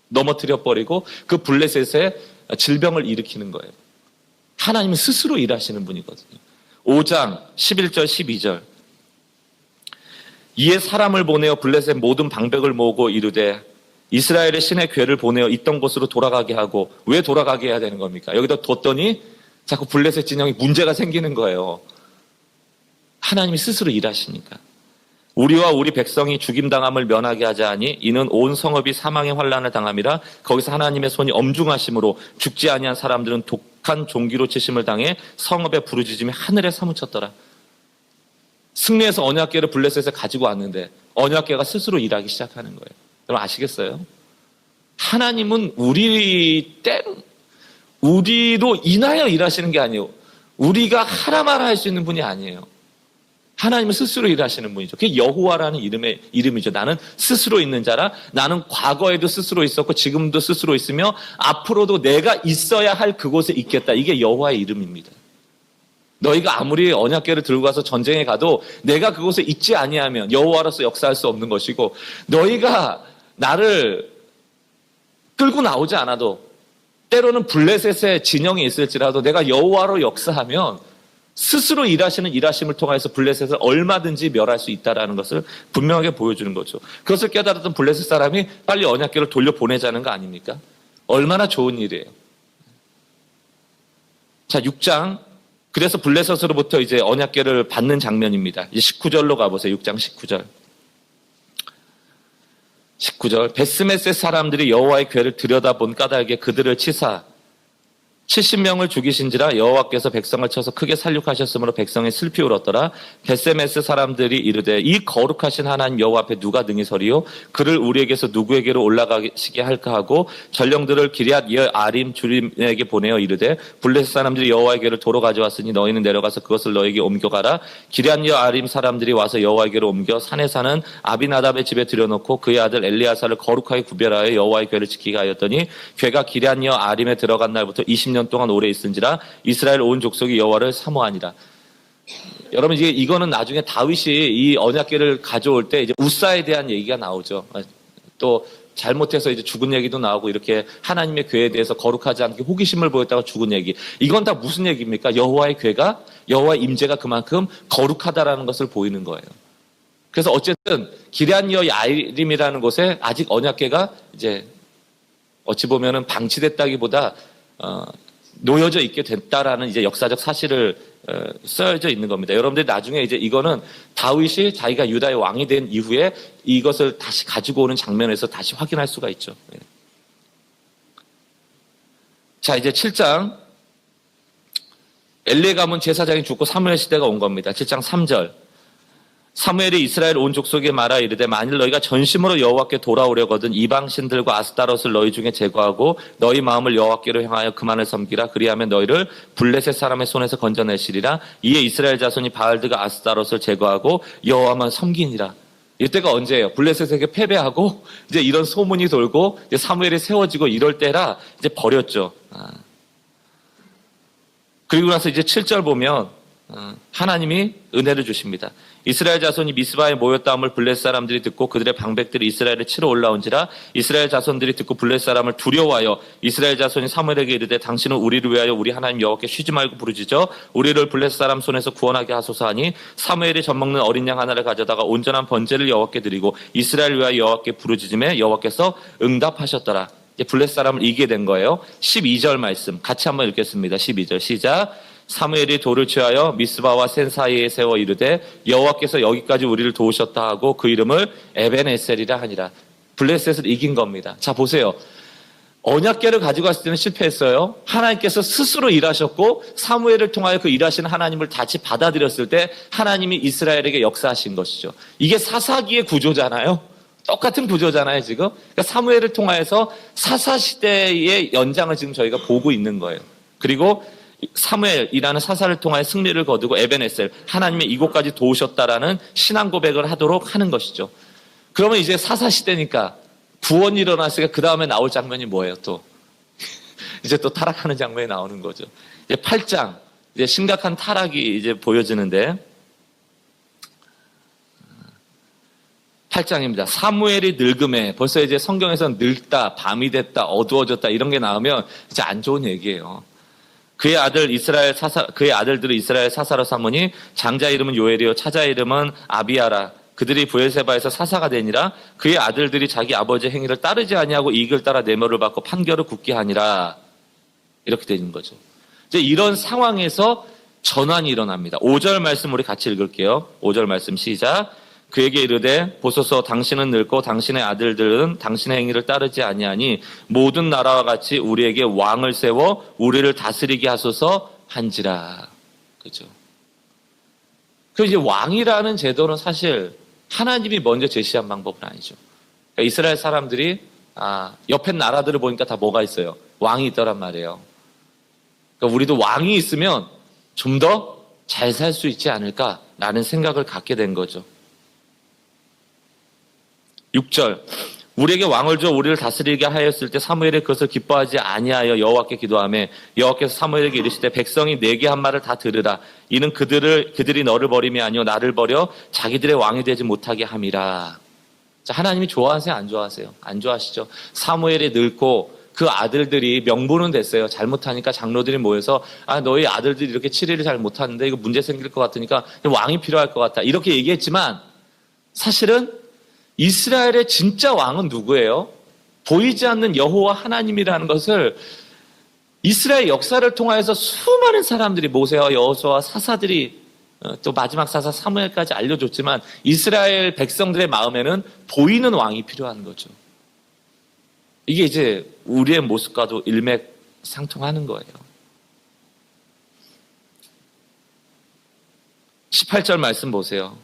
넘어뜨려 버리고 그 블레셋에 질병을 일으키는 거예요. 하나님은 스스로 일하시는 분이거든요. 5장 11절 12절 이에 사람을 보내어 블레셋 모든 방백을 모으고 이르되 이스라엘의 신의 궤를 보내어 있던 곳으로 돌아가게 하고, 왜 돌아가게 해야 되는 겁니까? 여기다 뒀더니 자꾸 블레셋 진영이 문제가 생기는 거예요. 하나님이 스스로 일하시니까. 우리와 우리 백성이 죽임당함을 면하게 하자 하니 이는 온 성읍이 사망의 환난을 당함이라. 거기서 하나님의 손이 엄중하심으로 죽지 아니한 사람들은 독한 종기로 치심을 당해 성읍의 부르짖음이 하늘에 사무쳤더라. 승리해서 언약궤를 블레셋에 가지고 왔는데 언약궤가 스스로 일하기 시작하는 거예요. 여러분 아시겠어요? 하나님은 우리로 인하여 일하시는 게 아니에요. 우리가 하라 마라 할 수 있는 분이 아니에요. 하나님은 스스로 일하시는 분이죠. 그게 여호와라는 이름이죠. 나는 스스로 있는 자라. 나는 과거에도 스스로 있었고 지금도 스스로 있으며 앞으로도 내가 있어야 할 그곳에 있겠다. 이게 여호와의 이름입니다. 너희가 아무리 언약궤를 들고 가서 전쟁에 가도 내가 그곳에 있지 아니하면 여호와로서 역사할 수 없는 것이고, 너희가 나를 끌고 나오지 않아도 때로는 블레셋의 진영이 있을지라도 내가 여호와로 역사하면 스스로 일하시는 일하심을 통해서 블레셋을 얼마든지 멸할 수 있다는 것을 분명하게 보여주는 거죠. 그것을 깨달았던 블레셋 사람이 빨리 언약궤를 돌려보내자는 거 아닙니까? 얼마나 좋은 일이에요. 자, 6장. 그래서 블레셋으로부터 이제 언약궤를 받는 장면입니다. 이제 19절로 가보세요. 6장 19절. 19절. 베스메셋 사람들이 여호와의 궤를 들여다본 까닭에 그들을 치사 70명을 죽이신지라 여호와께서 백성을 쳐서 크게 살육하셨으므로 백성이 슬피 울었더라. 베세메스 사람들이 이르되 이 거룩하신 하나님 여호와 앞에 누가 능히 서리요? 그를 우리에게서 누구에게로 올라가시게 할까 하고 전령들을 기럇 여아림 주림에게 보내어 이르되 블레셋 사람들이 여호와의 궤를 도로 가져왔으니 너희는 내려가서 그것을 너에게 옮겨가라. 기럇 여아림 사람들이 와서 여호와의 궤를 옮겨 산에 사는 아비나답의 집에 들여놓고 그의 아들 엘리야사를 거룩하게 구별하여 여호와의 궤를 지키게 하였더니 궤가 기럇 여아림에 들어간 날부터 20년 동안 오래 있은지라 이스라엘 온 족속이 여호와를 사모하니라. 여러분 이거는 나중에 다윗이 이 언약궤를 가져올 때 이제 우사에 대한 얘기가 나오죠. 또 잘못해서 이제 죽은 얘기도 나오고 이렇게 하나님의 궤에 대해서 거룩하지 않게 호기심을 보였다가 죽은 얘기. 이건 다 무슨 얘기입니까? 여호와의 궤가 여호와의 임재가 그만큼 거룩하다라는 것을 보이는 거예요. 그래서 어쨌든 기럇 여아림이라는 곳에 아직 언약궤가 이제 어찌 보면은 방치됐다기보다 놓여져 있게 됐다라는 이제 역사적 사실을 써져 있는 겁니다. 여러분들 나중에 이제 이거는 다윗이 자기가 유다의 왕이 된 이후에 이것을 다시 가지고 오는 장면에서 다시 확인할 수가 있죠. 자, 이제 7장. 엘리의 가문 제사장이 죽고 사무엘 시대가 온 겁니다. 7장 3절. 사무엘이 이스라엘 온 족속에 말하 이르되 만일 너희가 전심으로 여호와께 돌아오려거든 이방 신들과 아스타롯을 너희 중에 제거하고 너희 마음을 여호와께로 향하여 그만을 섬기라. 그리하면 너희를 블레셋 사람의 손에서 건져내시리라. 이에 이스라엘 자손이 바알드가 아스타롯을 제거하고 여호와만 섬기니라. 이때가 언제예요? 블레셋에게 패배하고 이제 이런 소문이 돌고 이제 사무엘이 세워지고 이럴 때라 이제 버렸죠. 그리고 나서 이제 7절 보면 하나님이 은혜를 주십니다. 이스라엘 자손이 미스바에 모였다함을 블레셋 사람들이 듣고 그들의 방백들이 이스라엘을 치러 올라온지라 이스라엘 자손들이 듣고 블레셋 사람을 두려워하여 이스라엘 자손이 사무엘에게 이르되 당신은 우리를 위하여 우리 하나님 여호와께 쉬지 말고 부르짖어 우리를 블레셋 사람 손에서 구원하게 하소서 하니 사무엘이 젖먹는 어린 양 하나를 가져다가 온전한 번제를 여호와께 드리고 이스라엘 위하여 여호와께 부르짖음에 여호와께서 응답하셨더라. 이제 블레셋 사람을 이기게 된 거예요. 12절 말씀 같이 한번 읽겠습니다. 12절 시작. 사무엘이 돌을 취하여 미스바와 센 사이에 세워 이르되 여호와께서 여기까지 우리를 도우셨다 하고 그 이름을 에벤에셀이라 하니라. 블레셋을 이긴 겁니다. 자 보세요. 언약궤를 가지고 갔을 때는 실패했어요. 하나님께서 스스로 일하셨고 사무엘을 통하여 그 일하시는 하나님을 다시 받아들였을 때 하나님이 이스라엘에게 역사하신 것이죠. 이게 사사기의 구조잖아요. 똑같은 구조잖아요 지금. 그러니까 사무엘을 통하여서 사사시대의 연장을 지금 저희가 보고 있는 거예요. 그리고 사무엘이라는 사사를 통하여 승리를 거두고 에벤에셀 하나님의 이곳까지 도우셨다라는 신앙 고백을 하도록 하는 것이죠. 그러면 이제 사사 시대니까 구원이 일어났으니까 그 다음에 나올 장면이 뭐예요? 또 이제 또 타락하는 장면이 나오는 거죠. 이제 8장 이제 심각한 타락이 이제 보여지는데 8장입니다. 사무엘이 늙음에 벌써 이제 성경에서 늙다, 밤이 됐다, 어두워졌다 이런 게 나오면 이제 안 좋은 얘기예요. 그의 아들들을 이스라엘 사사로 삼으니 장자 이름은 요엘이요 차자 이름은 아비아라. 그들이 브엘세바에서 사사가 되니라. 그의 아들들이 자기 아버지의 행위를 따르지 아니하고 이익을 따라 내모를 받고 판결을 굳게 하니라. 이렇게 되는 거죠. 이제 이런 상황에서 전환이 일어납니다. 5절 말씀 우리 같이 읽을게요. 5절 말씀 시작. 그에게 이르되 보소서 당신은 늙고 당신의 아들들은 당신의 행위를 따르지 아니하니 모든 나라와 같이 우리에게 왕을 세워 우리를 다스리게 하소서 한지라. 그죠? 그 이제 왕이라는 제도는 사실 하나님이 먼저 제시한 방법은 아니죠. 그러니까 이스라엘 사람들이 옆에 나라들을 보니까 다 뭐가 있어요? 왕이 있더란 말이에요. 그러니까 우리도 왕이 있으면 좀 더 잘 살 수 있지 않을까라는 생각을 갖게 된 거죠. 6절 우리에게 왕을 줘 우리를 다스리게 하였을 때 사무엘이 그것을 기뻐하지 아니하여 여호와께 기도하며 여호와께서 사무엘에게 이르시되 백성이 내게 한 말을 다 들으라. 이는 그들이 너를 버림이 아니요 나를 버려 자기들의 왕이 되지 못하게 함이라. 자, 하나님이 좋아하세요? 안 좋아하세요? 안 좋아하시죠? 사무엘이 늙고 그 아들들이 명분은 됐어요. 잘못하니까 장로들이 모여서 너희 아들들이 이렇게 치리를 잘 못하는데 이거 문제 생길 것 같으니까 왕이 필요할 것 같다. 이렇게 얘기했지만 사실은 이스라엘의 진짜 왕은 누구예요? 보이지 않는 여호와 하나님이라는 것을 이스라엘 역사를 통하여서 수많은 사람들이 모세와 여호수아와 사사들이 또 마지막 사사 사무엘까지 알려줬지만 이스라엘 백성들의 마음에는 보이는 왕이 필요한 거죠. 이게 이제 우리의 모습과도 일맥상통하는 거예요. 18절 말씀 보세요.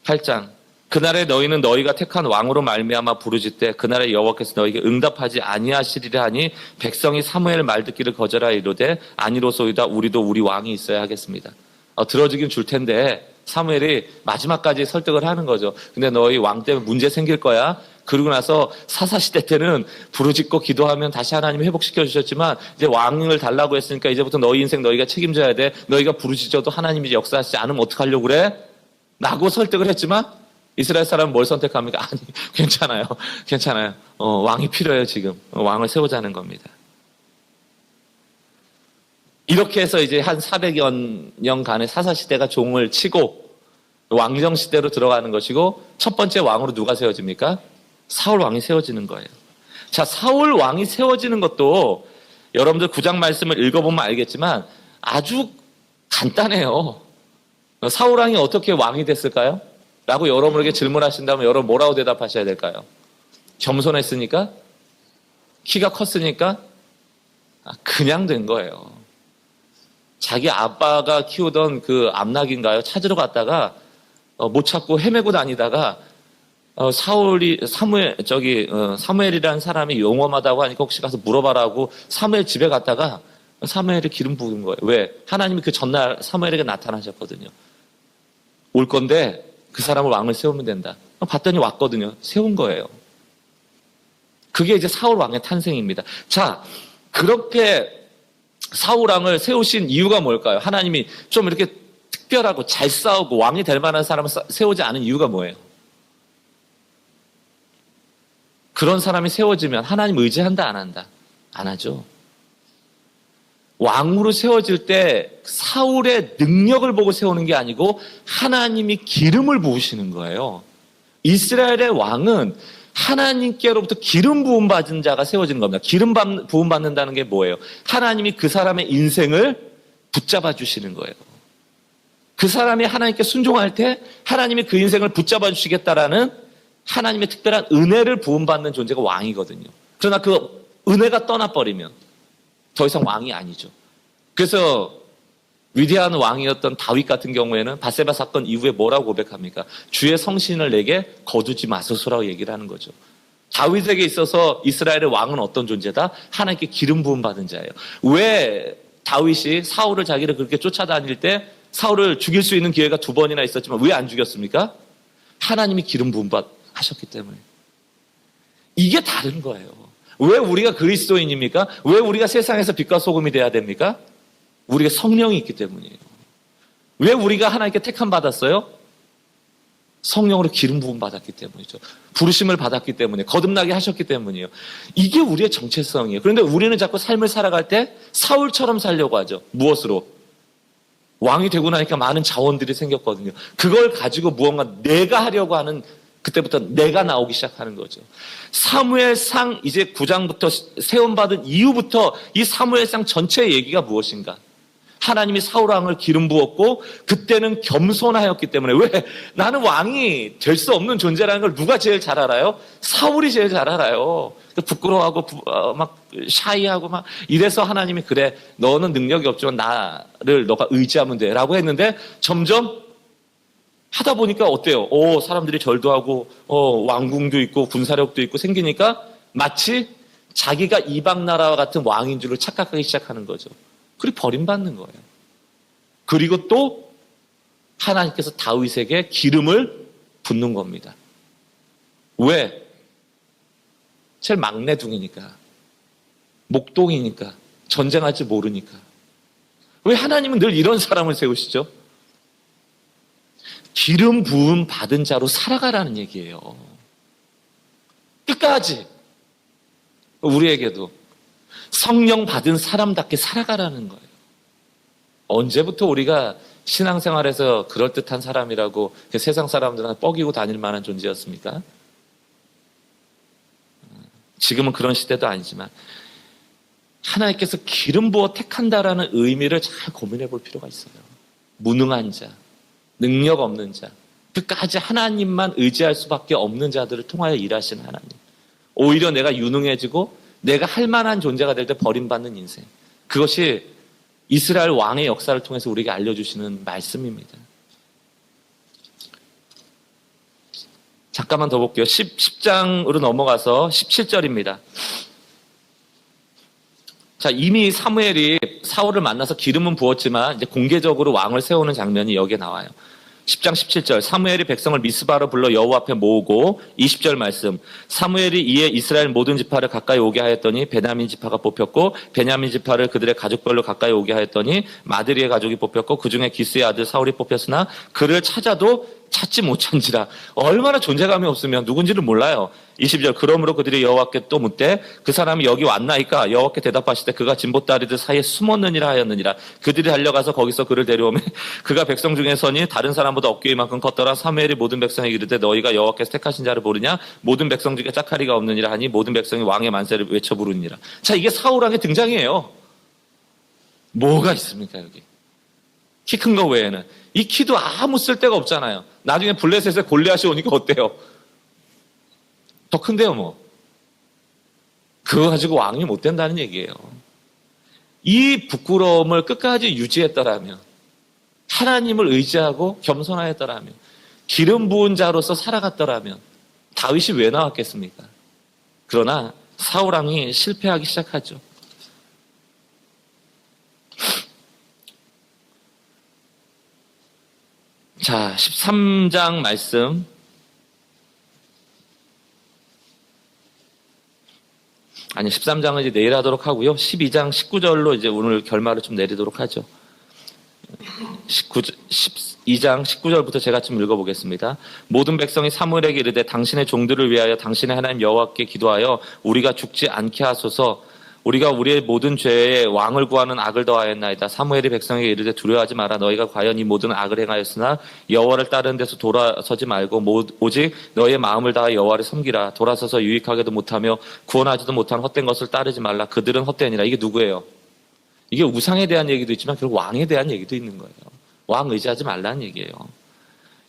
8장. 그날에 너희는 너희가 택한 왕으로 말미암아 부르짖되 그날에 여호와께서 너희에게 응답하지 아니하시리라 하니 백성이 사무엘 말 듣기를 거절하여 이르되 아니로소이다 우리도 우리 왕이 있어야 하겠습니다. 들어주긴 줄 텐데 사무엘이 마지막까지 설득을 하는 거죠. 근데 너희 왕 때문에 문제 생길 거야. 그러고 나서 사사시대 때는 부르짖고 기도하면 다시 하나님이 회복시켜 주셨지만 이제 왕을 달라고 했으니까 이제부터 너희 인생 너희가 책임져야 돼. 너희가 부르짖어도 하나님이 역사하시지 않으면 어떡하려고 그래? 라고 설득을 했지만 이스라엘 사람은 뭘 선택합니까? 아니, 괜찮아요. 괜찮아요. 왕이 필요해요, 지금. 왕을 세우자는 겁니다. 이렇게 해서 이제 한 400여 년간의 사사시대가 종을 치고 왕정시대로 들어가는 것이고 첫 번째 왕으로 누가 세워집니까? 사울 왕이 세워지는 거예요. 자, 사울 왕이 세워지는 것도 여러분들 9장 말씀을 읽어보면 알겠지만 아주 간단해요. 사울 왕이 어떻게 왕이 됐을까요? 라고 여러분에게 질문하신다면 여러분 뭐라고 대답하셔야 될까요? 겸손했으니까? 키가 컸으니까? 그냥 된 거예요. 자기 아빠가 키우던 그 암낙인가요? 찾으러 갔다가 못 찾고 헤매고 다니다가 사무엘이라는 사람이 용험하다고 하니까 혹시 가서 물어봐라고 사무엘 집에 갔다가 사무엘이 기름 부은 거예요. 왜? 하나님이 그 전날 사무엘에게 나타나셨거든요. 올 건데 그 사람을 왕을 세우면 된다. 봤더니 왔거든요. 세운 거예요. 그게 이제 사울 왕의 탄생입니다. 자, 그렇게 사울 왕을 세우신 이유가 뭘까요? 하나님이 좀 이렇게 특별하고 잘 싸우고 왕이 될 만한 사람을 세우지 않은 이유가 뭐예요? 그런 사람이 세워지면 하나님 의지한다, 안 한다? 안 하죠. 왕으로 세워질 때 사울의 능력을 보고 세우는 게 아니고 하나님이 기름을 부으시는 거예요. 이스라엘의 왕은 하나님께로부터 기름 부음 받은 자가 세워지는 겁니다. 기름 부음 받는다는 게 뭐예요? 하나님이 그 사람의 인생을 붙잡아 주시는 거예요. 그 사람이 하나님께 순종할 때 하나님이 그 인생을 붙잡아 주시겠다라는 하나님의 특별한 은혜를 부음 받는 존재가 왕이거든요. 그러나 그 은혜가 떠나버리면 더 이상 왕이 아니죠. 그래서 위대한 왕이었던 다윗 같은 경우에는 바세바 사건 이후에 뭐라고 고백합니까? 주의 성신을 내게 거두지 마소서라고 얘기를 하는 거죠. 다윗에게 있어서 이스라엘의 왕은 어떤 존재다? 하나님께 기름 부음 받은 자예요. 왜 다윗이 사울을 자기를 그렇게 쫓아다닐 때 사울을 죽일 수 있는 기회가 2번이나 있었지만 왜 안 죽였습니까? 하나님이 기름 부음 하셨기 때문에. 이게 다른 거예요. 왜 우리가 그리스도인입니까? 왜 우리가 세상에서 빛과 소금이 돼야 됩니까? 우리가 성령이 있기 때문이에요. 왜 우리가 하나님께 택함 받았어요? 성령으로 기름 부음 받았기 때문이죠. 부르심을 받았기 때문에, 거듭나게 하셨기 때문이에요. 이게 우리의 정체성이에요. 그런데 우리는 자꾸 삶을 살아갈 때 사울처럼 살려고 하죠. 무엇으로? 왕이 되고 나니까 많은 자원들이 생겼거든요. 그걸 가지고 무언가 내가 하려고 하는, 그때부터 내가 나오기 시작하는 거죠. 사무엘상 이제 9장부터 세움받은 이후부터 이 사무엘상 전체의 얘기가 무엇인가? 하나님이 사울 왕을 기름 부었고 그때는 겸손하였기 때문에. 왜? 나는 왕이 될 수 없는 존재라는 걸 누가 제일 잘 알아요? 사울이 제일 잘 알아요. 부끄러워하고 막 샤이하고 막 이래서 하나님이 그래 너는 능력이 없지만 나를 너가 의지하면 돼 라고 했는데 점점 하다 보니까 어때요? 사람들이 절도 하고 왕궁도 있고 군사력도 있고 생기니까 마치 자기가 이방 나라와 같은 왕인 줄을 착각하기 시작하는 거죠. 그리고 버림받는 거예요. 그리고 또 하나님께서 다윗에게 기름을 붓는 겁니다. 왜? 제일 막내둥이니까, 목동이니까, 전쟁할 줄 모르니까. 왜 하나님은 늘 이런 사람을 세우시죠? 기름 부음 받은 자로 살아가라는 얘기예요. 끝까지. 우리에게도 성령 받은 사람답게 살아가라는 거예요. 언제부터 우리가 신앙생활에서 그럴듯한 사람이라고 세상 사람들한테 뻐기고 다닐 만한 존재였습니까? 지금은 그런 시대도 아니지만 하나님께서 기름 부어 택한다라는 의미를 잘 고민해 볼 필요가 있어요. 무능한 자, 능력 없는 자, 끝까지 하나님만 의지할 수밖에 없는 자들을 통하여 일하시는 하나님. 오히려 내가 유능해지고 내가 할 만한 존재가 될 때 버림받는 인생. 그것이 이스라엘 왕의 역사를 통해서 우리에게 알려주시는 말씀입니다. 잠깐만 더 볼게요. 10장으로 넘어가서 17절입니다. 자, 이미 사무엘이 사울을 만나서 기름은 부었지만 이제 공개적으로 왕을 세우는 장면이 여기에 나와요. 10장 17절 사무엘이 백성을 미스바로 불러 여호와 앞에 모으고 20절 말씀 사무엘이 이에 이스라엘 모든 지파를 가까이 오게 하였더니 베냐민 지파가 뽑혔고 베냐민 지파를 그들의 가족별로 가까이 오게 하였더니 마드리의 가족이 뽑혔고 그중에 기스의 아들 사울이 뽑혔으나 그를 찾아도 찾지 못한지라. 얼마나 존재감이 없으면 누군지를 몰라요. 20절 그러므로 그들이 여호와께 또 묻되 그 사람이 여기 왔나이까. 여호와께 대답하시되 그가 진보다리들 사이에 숨었느니라 하였느니라. 그들이 달려가서 거기서 그를 데려오매 그가 백성 중에 서니 다른 사람보다 어깨 이만큼 컸더라. 사무엘이 모든 백성에게 이르되 너희가 여호와께서 택하신 자를 모르냐. 모든 백성 중에 짝하리가 없느니라 하니 모든 백성이 왕의 만세를 외쳐 부르니라. 자, 이게 사울왕의 등장이에요. 뭐가 있습니까 여기? 키 큰 거 외에는. 이 키도 아무 쓸데가 없잖아요. 나중에 블레셋에 골리앗이 오니까 어때요? 더 큰데요 뭐. 그거 가지고 왕이 못 된다는 얘기예요. 이 부끄러움을 끝까지 유지했더라면, 하나님을 의지하고 겸손하였더라면, 기름 부은 자로서 살아갔더라면 다윗이 왜 나왔겠습니까? 그러나 사울왕이 실패하기 시작하죠. 자, 13장 말씀. 아니, 13장은 이제 내일 하도록 하고요. 12장 19절로 이제 오늘 결말을 좀 내리도록 하죠. 12장 19절부터 제가 좀 읽어보겠습니다. 모든 백성이 사무엘에게 이르되 당신의 종들을 위하여 당신의 하나님 여호와께 기도하여 우리가 죽지 않게 하소서. 우리가 우리의 모든 죄에 왕을 구하는 악을 더하였나이다. 사무엘이 백성에게 이르되 두려워하지 마라. 너희가 과연 이 모든 악을 행하였으나 여호와를 따르는 데서 돌아서지 말고 오직 너희의 마음을 다하여 여호와를 섬기라. 돌아서서 유익하게도 못하며 구원하지도 못한 헛된 것을 따르지 말라. 그들은 헛되니라. 이게 누구예요? 이게 우상에 대한 얘기도 있지만 결국 왕에 대한 얘기도 있는 거예요. 왕 의지하지 말라는 얘기예요.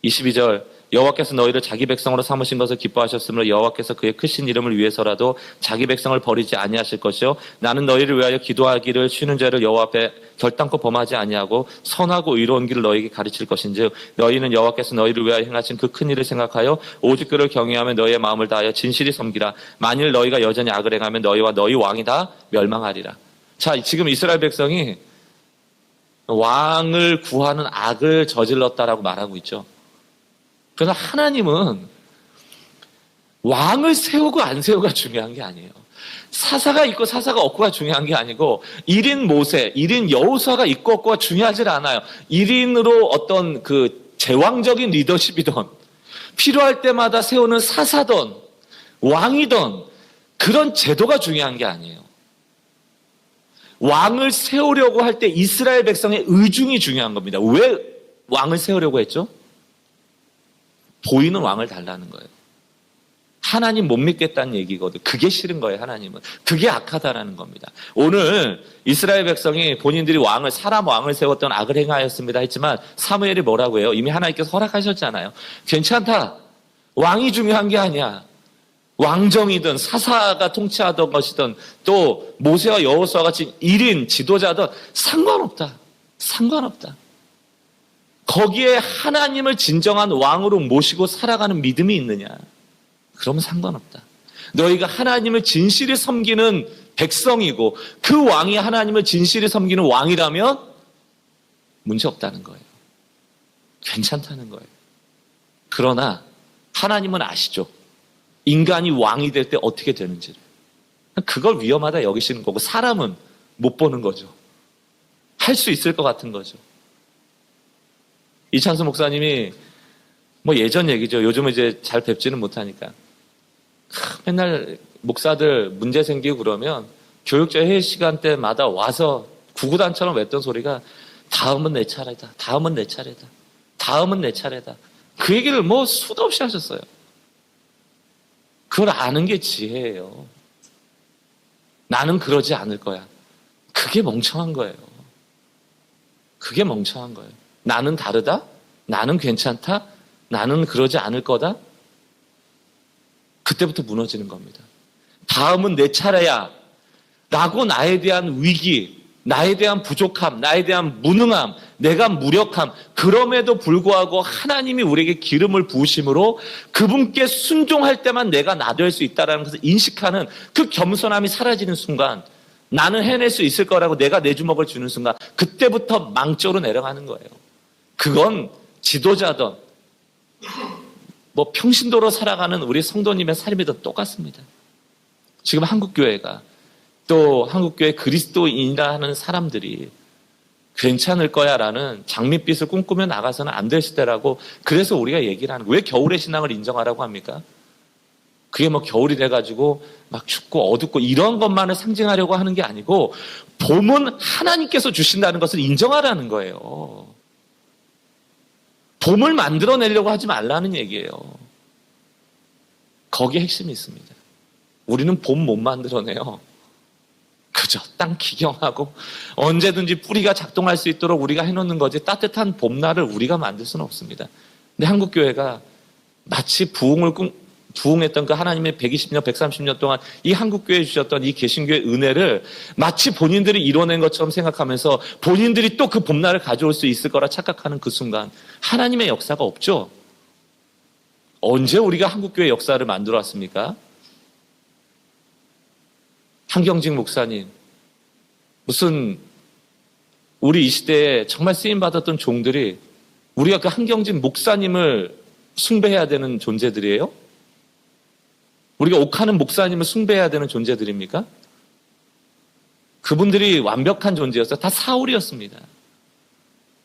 22절 여호와께서 너희를 자기 백성으로 삼으신 것을 기뻐하셨으므로 여호와께서 그의 크신 이름을 위해서라도 자기 백성을 버리지 아니하실 것이요 나는 너희를 위하여 기도하기를 쉬는 죄를 여호와 앞에 결단코 범하지 아니하고 선하고 의로운 길을 너희에게 가르칠 것인즉 너희는 여호와께서 너희를 위하여 행하신 그 큰 일을 생각하여 오직 그를 경외하며 너희의 마음을 다하여 진실히 섬기라. 만일 너희가 여전히 악을 행하면 너희와 너희 왕이 다 멸망하리라. 자, 지금 이스라엘 백성이 왕을 구하는 악을 저질렀다라고 말하고 있죠. 그러나 하나님은 왕을 세우고 안 세우고가 중요한 게 아니에요. 사사가 있고 사사가 없고가 중요한 게 아니고 1인 모세, 1인 여호수아가 있고 없고가 중요하지 않아요. 1인으로 어떤 그 제왕적인 리더십이든 필요할 때마다 세우는 사사든 왕이든 그런 제도가 중요한 게 아니에요. 왕을 세우려고 할 때 이스라엘 백성의 의중이 중요한 겁니다. 왜 왕을 세우려고 했죠? 보이는 왕을 달라는 거예요. 하나님 못 믿겠다는 얘기거든요. 그게 싫은 거예요, 하나님은. 그게 악하다라는 겁니다. 오늘 이스라엘 백성이 본인들이 사람 왕을 세웠던 악을 행하였습니다 했지만 사무엘이 뭐라고 해요? 이미 하나님께서 허락하셨잖아요. 괜찮다. 왕이 중요한 게 아니야. 왕정이든 사사가 통치하던 것이든 또 모세와 여호수아 같이 1인 지도자든 상관없다. 상관없다. 거기에 하나님을 진정한 왕으로 모시고 살아가는 믿음이 있느냐? 그러면 상관없다. 너희가 하나님을 진실히 섬기는 백성이고 그 왕이 하나님을 진실히 섬기는 왕이라면 문제 없다는 거예요. 괜찮다는 거예요. 그러나 하나님은 아시죠? 인간이 왕이 될 때 어떻게 되는지를. 그걸 위험하다 여기시는 거고 사람은 못 보는 거죠. 할 수 있을 것 같은 거죠. 이찬수 목사님이 뭐 예전 얘기죠. 요즘은 이제 잘 뵙지는 못하니까. 맨날 목사들 문제 생기고 그러면 교육자 회의 시간 때마다 와서 구구단처럼 외던 소리가 다음은 내 차례다. 다음은 내 차례다. 다음은 내 차례다. 그 얘기를 뭐 수도 없이 하셨어요. 그걸 아는 게 지혜예요. 나는 그러지 않을 거야. 그게 멍청한 거예요. 그게 멍청한 거예요. 나는 다르다? 나는 괜찮다? 나는 그러지 않을 거다? 그때부터 무너지는 겁니다. 다음은 내 차례야 라고 나에 대한 위기, 나에 대한 부족함, 나에 대한 무능함, 내가 무력함, 그럼에도 불구하고 하나님이 우리에게 기름을 부으심으로 그분께 순종할 때만 내가 나 될 수 있다는 것을 인식하는 그 겸손함이 사라지는 순간, 나는 해낼 수 있을 거라고 내가 내 주먹을 주는 순간, 그때부터 망조로 내려가는 거예요. 그건 지도자든 뭐 평신도로 살아가는 우리 성도님의 삶이든 똑같습니다. 지금 한국교회가 또 한국교회 그리스도인이라 하는 사람들이 괜찮을 거야 라는 장밋빛을 꿈꾸며 나가서는 안 될 시대라고, 그래서 우리가 얘기를 하는 거예요. 왜 겨울의 신앙을 인정하라고 합니까? 그게 뭐 겨울이 돼가지고 막 춥고 어둡고 이런 것만을 상징하려고 하는 게 아니고, 봄은 하나님께서 주신다는 것을 인정하라는 거예요. 봄을 만들어내려고 하지 말라는 얘기예요. 거기에 핵심이 있습니다. 우리는 봄 못 만들어내요. 그죠? 땅 기경하고 언제든지 뿌리가 작동할 수 있도록 우리가 해놓는 거지, 따뜻한 봄날을 우리가 만들 수는 없습니다. 근데 한국교회가 마치 부흥했던 그 하나님의 120년, 130년 동안 이 한국교회에 주셨던 이 개신교의 은혜를 마치 본인들이 이뤄낸 것처럼 생각하면서 본인들이 또 그 봄날을 가져올 수 있을 거라 착각하는 그 순간 하나님의 역사가 없죠. 언제 우리가 한국교회 역사를 만들어 왔습니까? 한경직 목사님, 무슨 우리 이 시대에 정말 쓰임받았던 종들이 우리가 그 한경직 목사님을 숭배해야 되는 존재들이에요? 우리가 옥하는 목사님을 숭배해야 되는 존재들입니까? 그분들이 완벽한 존재였어요. 다 사울이었습니다.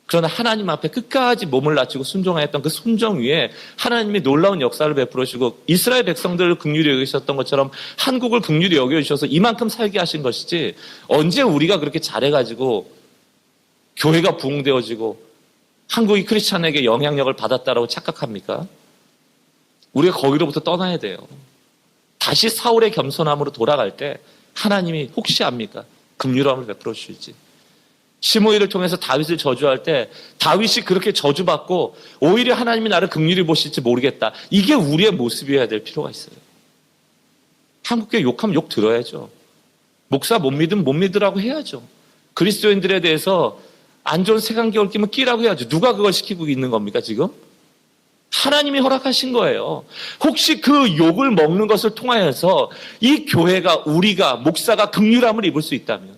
그러나 하나님 앞에 끝까지 몸을 낮추고 순종하였던 그 순종 위에 하나님이 놀라운 역사를 베풀으시고 이스라엘 백성들을 긍휼히 여기셨던 것처럼 한국을 긍휼히 여겨주셔서 이만큼 살게 하신 것이지, 언제 우리가 그렇게 잘해가지고 교회가 부흥되어지고 한국이 크리스찬에게 영향력을 받았다라고 착각합니까? 우리가 거기로부터 떠나야 돼요. 다시 사울의 겸손함으로 돌아갈 때 하나님이 혹시 압니까? 긍휼함을 베풀어 주실지. 시므이를 통해서 다윗을 저주할 때 다윗이 그렇게 저주받고 오히려 하나님이 나를 긍휼히 보실지 모르겠다. 이게 우리의 모습이어야 될 필요가 있어요. 한국교회 욕하면 욕 들어야죠. 목사 못 믿으면 못 믿으라고 해야죠. 그리스도인들에 대해서 안 좋은 색안경을 끼면 끼라고 해야죠. 누가 그걸 시키고 있는 겁니까 지금? 하나님이 허락하신 거예요. 혹시 그 욕을 먹는 것을 통하여서 이 교회가, 우리가, 목사가 긍휼함을 입을 수 있다면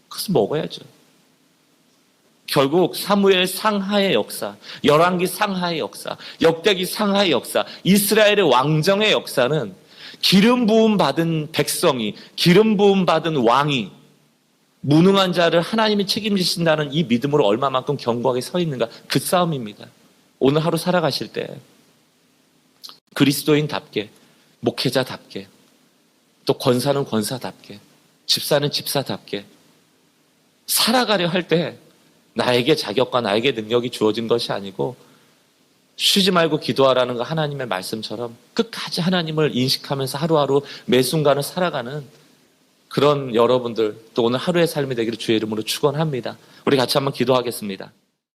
그것을 먹어야죠. 결국 사무엘 상하의 역사, 열왕기 상하의 역사, 역대기 상하의 역사, 이스라엘의 왕정의 역사는 기름 부음 받은 백성이, 기름 부음 받은 왕이 무능한 자를 하나님이 책임지신다는 이 믿음으로 얼마만큼 견고하게 서 있는가, 그 싸움입니다. 오늘 하루 살아가실 때 그리스도인답게, 목회자답게, 또 권사는 권사답게, 집사는 집사답게 살아가려 할 때 나에게 자격과 나에게 능력이 주어진 것이 아니고 쉬지 말고 기도하라는 거 하나님의 말씀처럼 끝까지 하나님을 인식하면서 하루하루 매 순간을 살아가는 그런 여러분들, 또 오늘 하루의 삶이 되기를 주의 이름으로 축원합니다. 우리 같이 한번 기도하겠습니다.